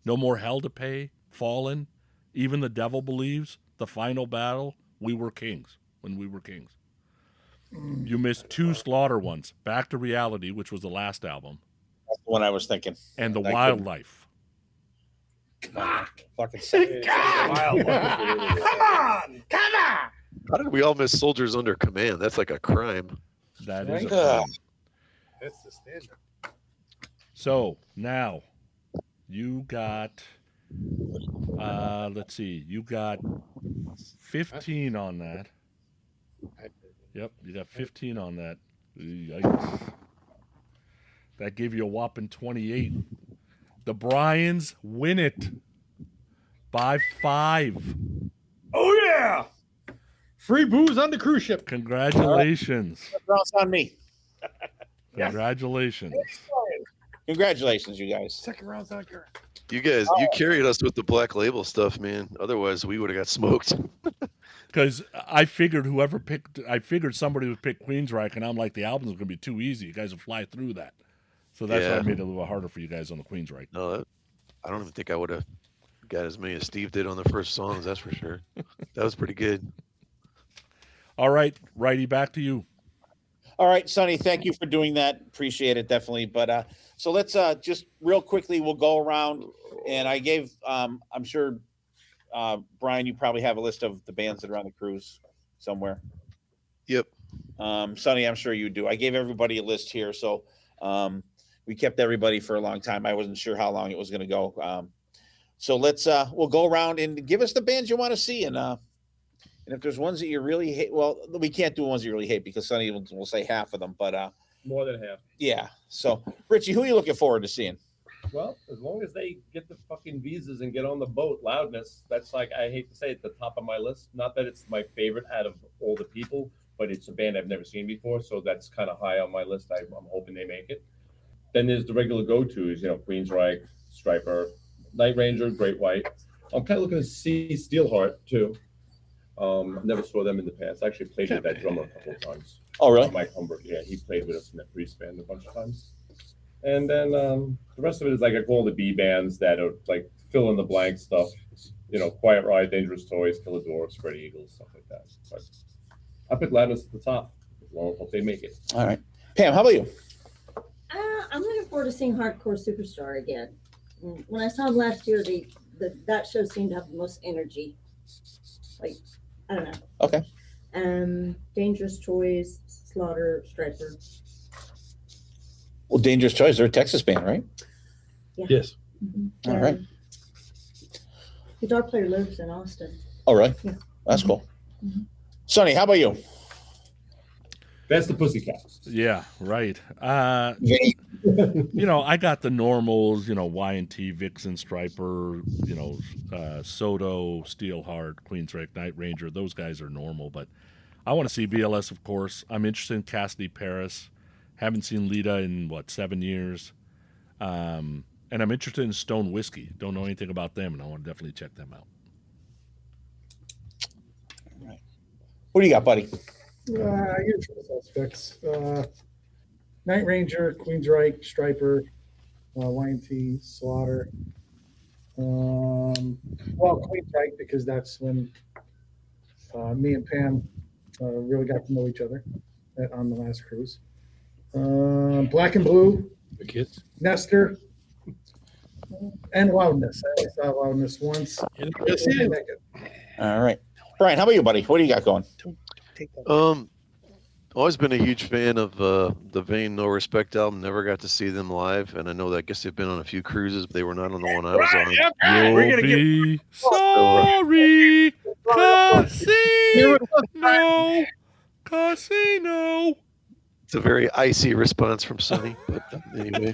No More Hell to Pay. Fallen. Even the Devil Believes. The Final Battle. We Were Kings. When We Were Kings. You missed 2 Slaughter ones. Back to Reality, which was the last album. That's the one I was thinking. And The Wildlife. Fucking sick. Come on! How did we all miss Soldiers Under Command? That's like a crime. That is a Right? crime. That's the standard. So now you got let's see, you got 15 on that. Yep, you got 15 on that. Yikes. That gave you a whopping 28. The Bryans win it by 5. Oh yeah! Free booze on the cruise ship. Congratulations. That's on me. Congratulations. Congratulations, you guys. Second round's not good. You guys, you carried us with the Black Label stuff, man. Otherwise, we would have got smoked. Because I figured somebody would pick Queensryche, and I'm like, the album's going to be too easy. You guys will fly through that. So that's why I made it a little harder for you guys on the Queensryche. No, I don't even think I would have got as many as Steve did on the first songs, that's for sure. That was pretty good. All right, Righty, back to you. All right, Sonny, thank you for doing that. Appreciate it, definitely. But so let's just real quickly, we'll go around. And I gave, I'm sure, Brian, you probably have a list of the bands that are on the cruise somewhere. Yep. Sonny, I'm sure you do. I gave everybody a list here. So we kept everybody for a long time. I wasn't sure how long it was going to go. So we'll go around and give us the bands you want to see. And if there's ones that you really hate, well, we can't do ones you really hate because Sonny will say half of them, but more than half. Yeah. So Richie, who are you looking forward to seeing? Well, as long as they get the fucking visas and get on the boat, Loudness, that's like, I hate to say it, the top of my list. Not that it's my favorite out of all the people, but it's a band I've never seen before, so that's kind of high on my list. I'm hoping they make it. Then there's the regular go-tos, Queensryche, Striper, Night Ranger, Great White. I'm kind of looking to see Steelheart, too. Never saw them in the past. I actually played with that drummer a couple of times. Oh, really? Mike Humbert, yeah, he played with us in that Priest band a bunch of times. And then the rest of it is like I call the B bands that are like fill in the blank stuff. Quiet Riot, Dangerous Toys, Killer Dwarfs, Spread Eagles, stuff like that. But I put Loudness at the top. Well, hope they make it. All right. Pam, how about you? I'm looking forward to seeing Hardcore Superstar again. When I saw them last year, that show seemed to have the most energy. Like, I don't know. Okay. Dangerous Toys, Slaughter, Striper. Well, Dangerous Toys, they're a Texas band, right? Yeah. Yes. Mm-hmm. All right. Guitar player lives in Austin. Oh, really? Yeah. That's cool. Mm-hmm. Sonny, how about you? That's the Pussycats. Yeah, right. I got the normals, Y&T, Vixen, Striper, Soto, Steelheart, Queensryche, Night Ranger. Those guys are normal, but I want to see BLS, of course. I'm interested in Cassidy Paris. Haven't seen Lita in, 7 years. And I'm interested in Stone Whiskey. Don't know anything about them, and I want to definitely check them out. All right. What do you got, buddy? Usual suspects. Night Ranger, Queensryche, Striper, Y&T, Slaughter. Queensryche, because that's when me and Pam really got to know each other on the last cruise. Black and Blue, The Kids, Nestor, and Loudness. I only saw Loudness once. All right. Brian, how about you, buddy? What do you got going? Always been a huge fan of the Vain No Respect album. Never got to see them live, and I know that I guess they've been on a few cruises, but they were not on the one I was on. You'll be sorry, Casino. It's a very icy response from Sonny, but anyway.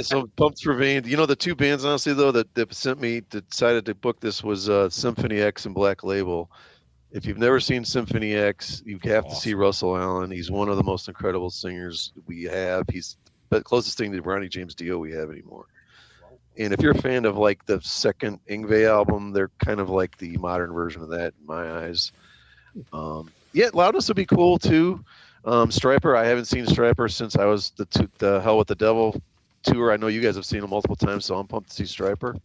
So pumped for Vain. The two bands, honestly, though, that decided to book this was Symphony X and Black Label. If you've never seen Symphony X, you have to see Russell Allen. He's one of the most incredible singers we have. He's the closest thing to Ronnie James Dio we have anymore. And if you're a fan of like the second Yngwie album, they're kind of like the modern version of that in my eyes. Loudness would be cool too. Striper, I haven't seen Striper since I was the Hell with the Devil tour. I know you guys have seen him multiple times, so I'm pumped to see Striper.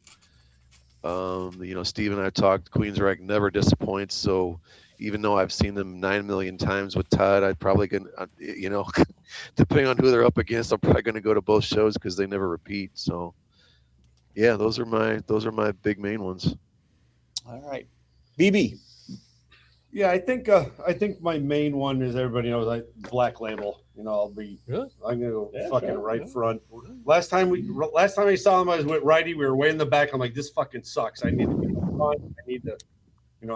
Steve and I talked. Queensryche never disappoints. So even though I've seen them 9 million times with Todd, I'd probably gonna, depending on who they're up against, I'm probably gonna go to both shows because they never repeat. So, yeah, those are my big main ones. All right, BB. Yeah, I think my main one is everybody knows like Black Label. I'm gonna go right front. Last time I saw him, I was with Righty. We were way in the back. I'm like, this fucking sucks. I need to be front.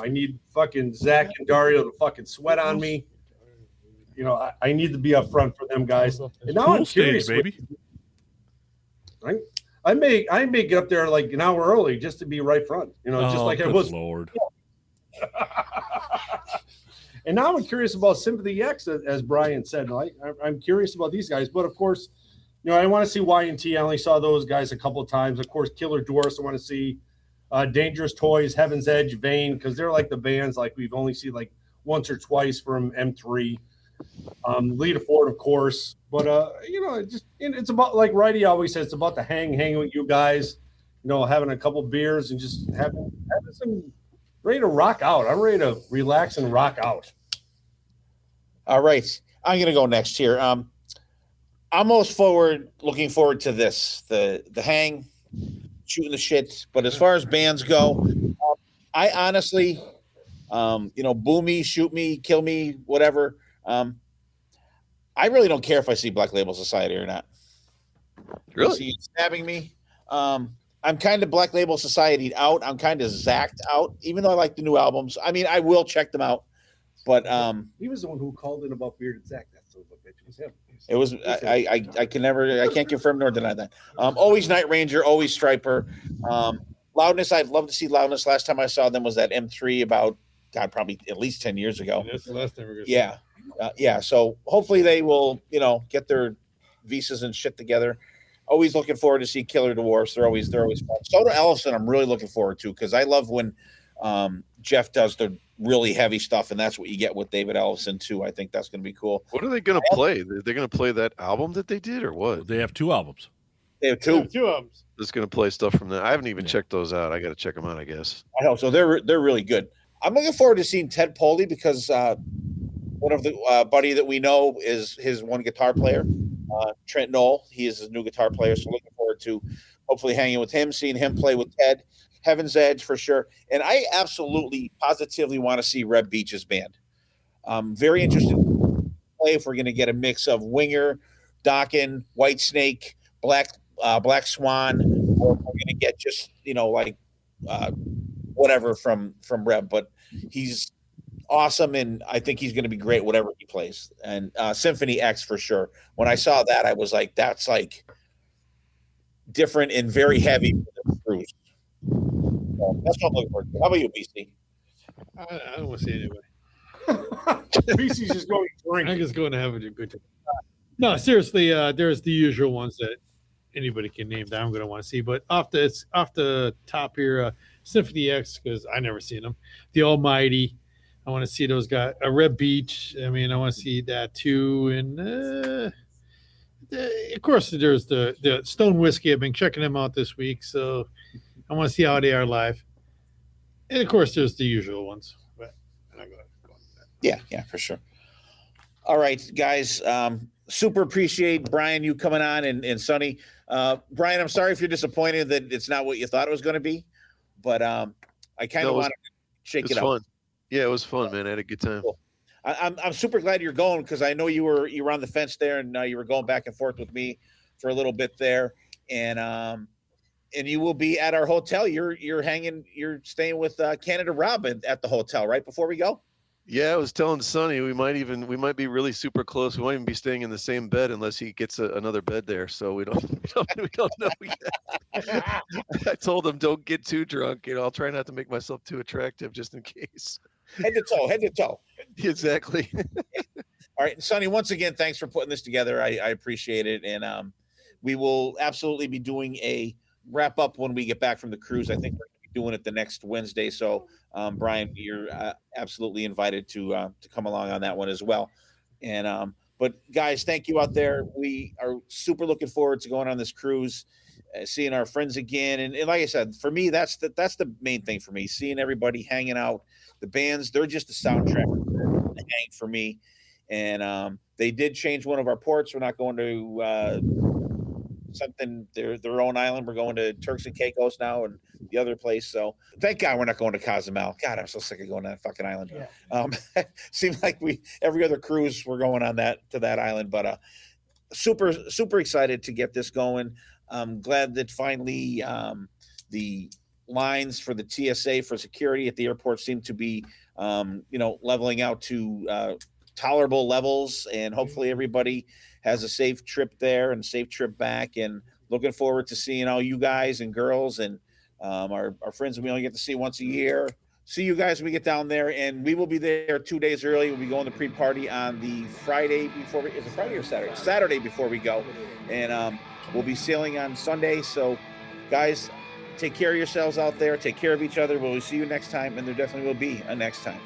I need fucking Zach and Dario to fucking sweat on me. I need to be up front for them guys. And now I'm curious, baby. I may get up there like an hour early just to be right front. Just like I was. Lord. And now I'm curious about Sympathy X, as Brian said. I'm curious about these guys, but of course, I want to see Y&T. I only saw those guys a couple of times. Of course, Killer Dwarfs. I want to see Dangerous Toys, Heaven's Edge, Vane, because they're like the bands like we've only seen like once or twice from M3. Lita Ford, of course, but it's about, like Wrighty always says, it's about the hanging with you guys, having a couple beers and just having some ready to rock out. I'm ready to relax and rock out. All right, I'm gonna go next here. I'm looking forward to this, the hang, shooting the shit. But as far as bands go, I honestly, boo me, shoot me, kill me, whatever. I really don't care if I see Black Label Society or not. Really? See you stabbing me. I'm kind of Black Label Society out. I'm kind of Zacked out, even though I like the new albums. I mean, I will check them out. But he was the one who called in about Bearded Zack. That son of a bitch. It was him. It was I can't confirm nor deny that. Always Night Ranger, always Striper. Loudness, I'd love to see Loudness. Last time I saw them was that M3 about probably at least 10 years ago. And that's the last time we're gonna yeah. So hopefully they will, get their visas and shit together. Always looking forward to see Killer Dwarfs. They're always fun. Soda Ellison, I'm really looking forward to, because I love when Jeff does the really heavy stuff, and that's what you get with David Ellison too. I think that's going to be cool. What are they going to play? They're going to play that album that they did, or what? They have 2 albums. They have two albums. Just going to play stuff from that. I haven't even checked those out. I got to check them out, I guess. I hope so. They're really good. I'm looking forward to seeing Ted Poley, because one of the buddy that we know is his one guitar player, Trent Knoll. He is his new guitar player, so looking forward to hopefully hanging with him, seeing him play with Ted. Heaven's Edge for sure. And I absolutely, positively want to see Reb Beach's band. I'm very interested in play if we're going to get a mix of Winger, Dokken, White Snake, Black Swan, or if we're going to get just, whatever from Reb. But he's awesome, and I think he's going to be great whatever he plays. And Symphony X for sure. When I saw that, I was like, that's like different and very heavy for the cruise. So that's what I'm looking forward to. How about you, BC? I don't want to say it anyway. BC's just going to drink. I'm just going to have a good time. No, seriously, there's the usual ones that anybody can name that I'm going to want to see. But off the top here, Symphony X, because I never seen them. The Almighty, I want to see those guys. Red Beach, I mean, I want to see that too. And of course, there's the Stone Whiskey. I've been checking them out this week, so I want to see how they are live. And of course, there's the usual ones. But I'm not going to go into that. Yeah, for sure. All right, guys. Super appreciate, Brian, you coming on, and Sonny. Brian, I'm sorry if you're disappointed that it's not what you thought it was going to be, but I kind of want to shake it up. Fun. Yeah, it was fun, man. I had a good time. Cool. I'm super glad you're going, because I know you were on the fence there, and you were going back and forth with me for a little bit there, and you will be at our hotel. You're staying with Canada Rob at the hotel right before we go. Yeah, I was telling Sonny we might be really super close. We might even be staying in the same bed unless he gets another bed there. So we don't know yet. I told him don't get too drunk. I'll try not to make myself too attractive just in case. Head to toe. Exactly. All right, Sonny, once again, thanks for putting this together. I appreciate it, and we will absolutely be doing a wrap up when we get back from the cruise. I think we're going to be doing it the next Wednesday. So, Brian, you're absolutely invited to come along on that one as well. And but guys, thank you out there. We are super looking forward to going on this cruise, seeing our friends again. And like I said, for me, that's the main thing for me. Seeing everybody hanging out, the bands, they're just a soundtrack the hang for me. And they did change one of our ports. We're not going to something their own island. We're going to Turks and Caicos now, and the other place. So thank God we're not going to Cozumel. God, I'm so sick of going to that fucking island. Yeah. Seems like every other cruise we're going on to that island, but super excited to get this going. I'm glad that finally the lines for the TSA for security at the airport seem to be leveling out to tolerable levels, and hopefully everybody has a safe trip there and safe trip back, and looking forward to seeing all you guys and girls and our friends that we only get to see once a year. see you guys when we get down there, and we will be there 2 days early. We'll be going to pre-party on the Friday before is it Friday or Saturday? Saturday before we go, and we'll be sailing on Sunday. So, guys, take care of yourselves out there. Take care of each other. We'll see you next time, and there definitely will be a next time.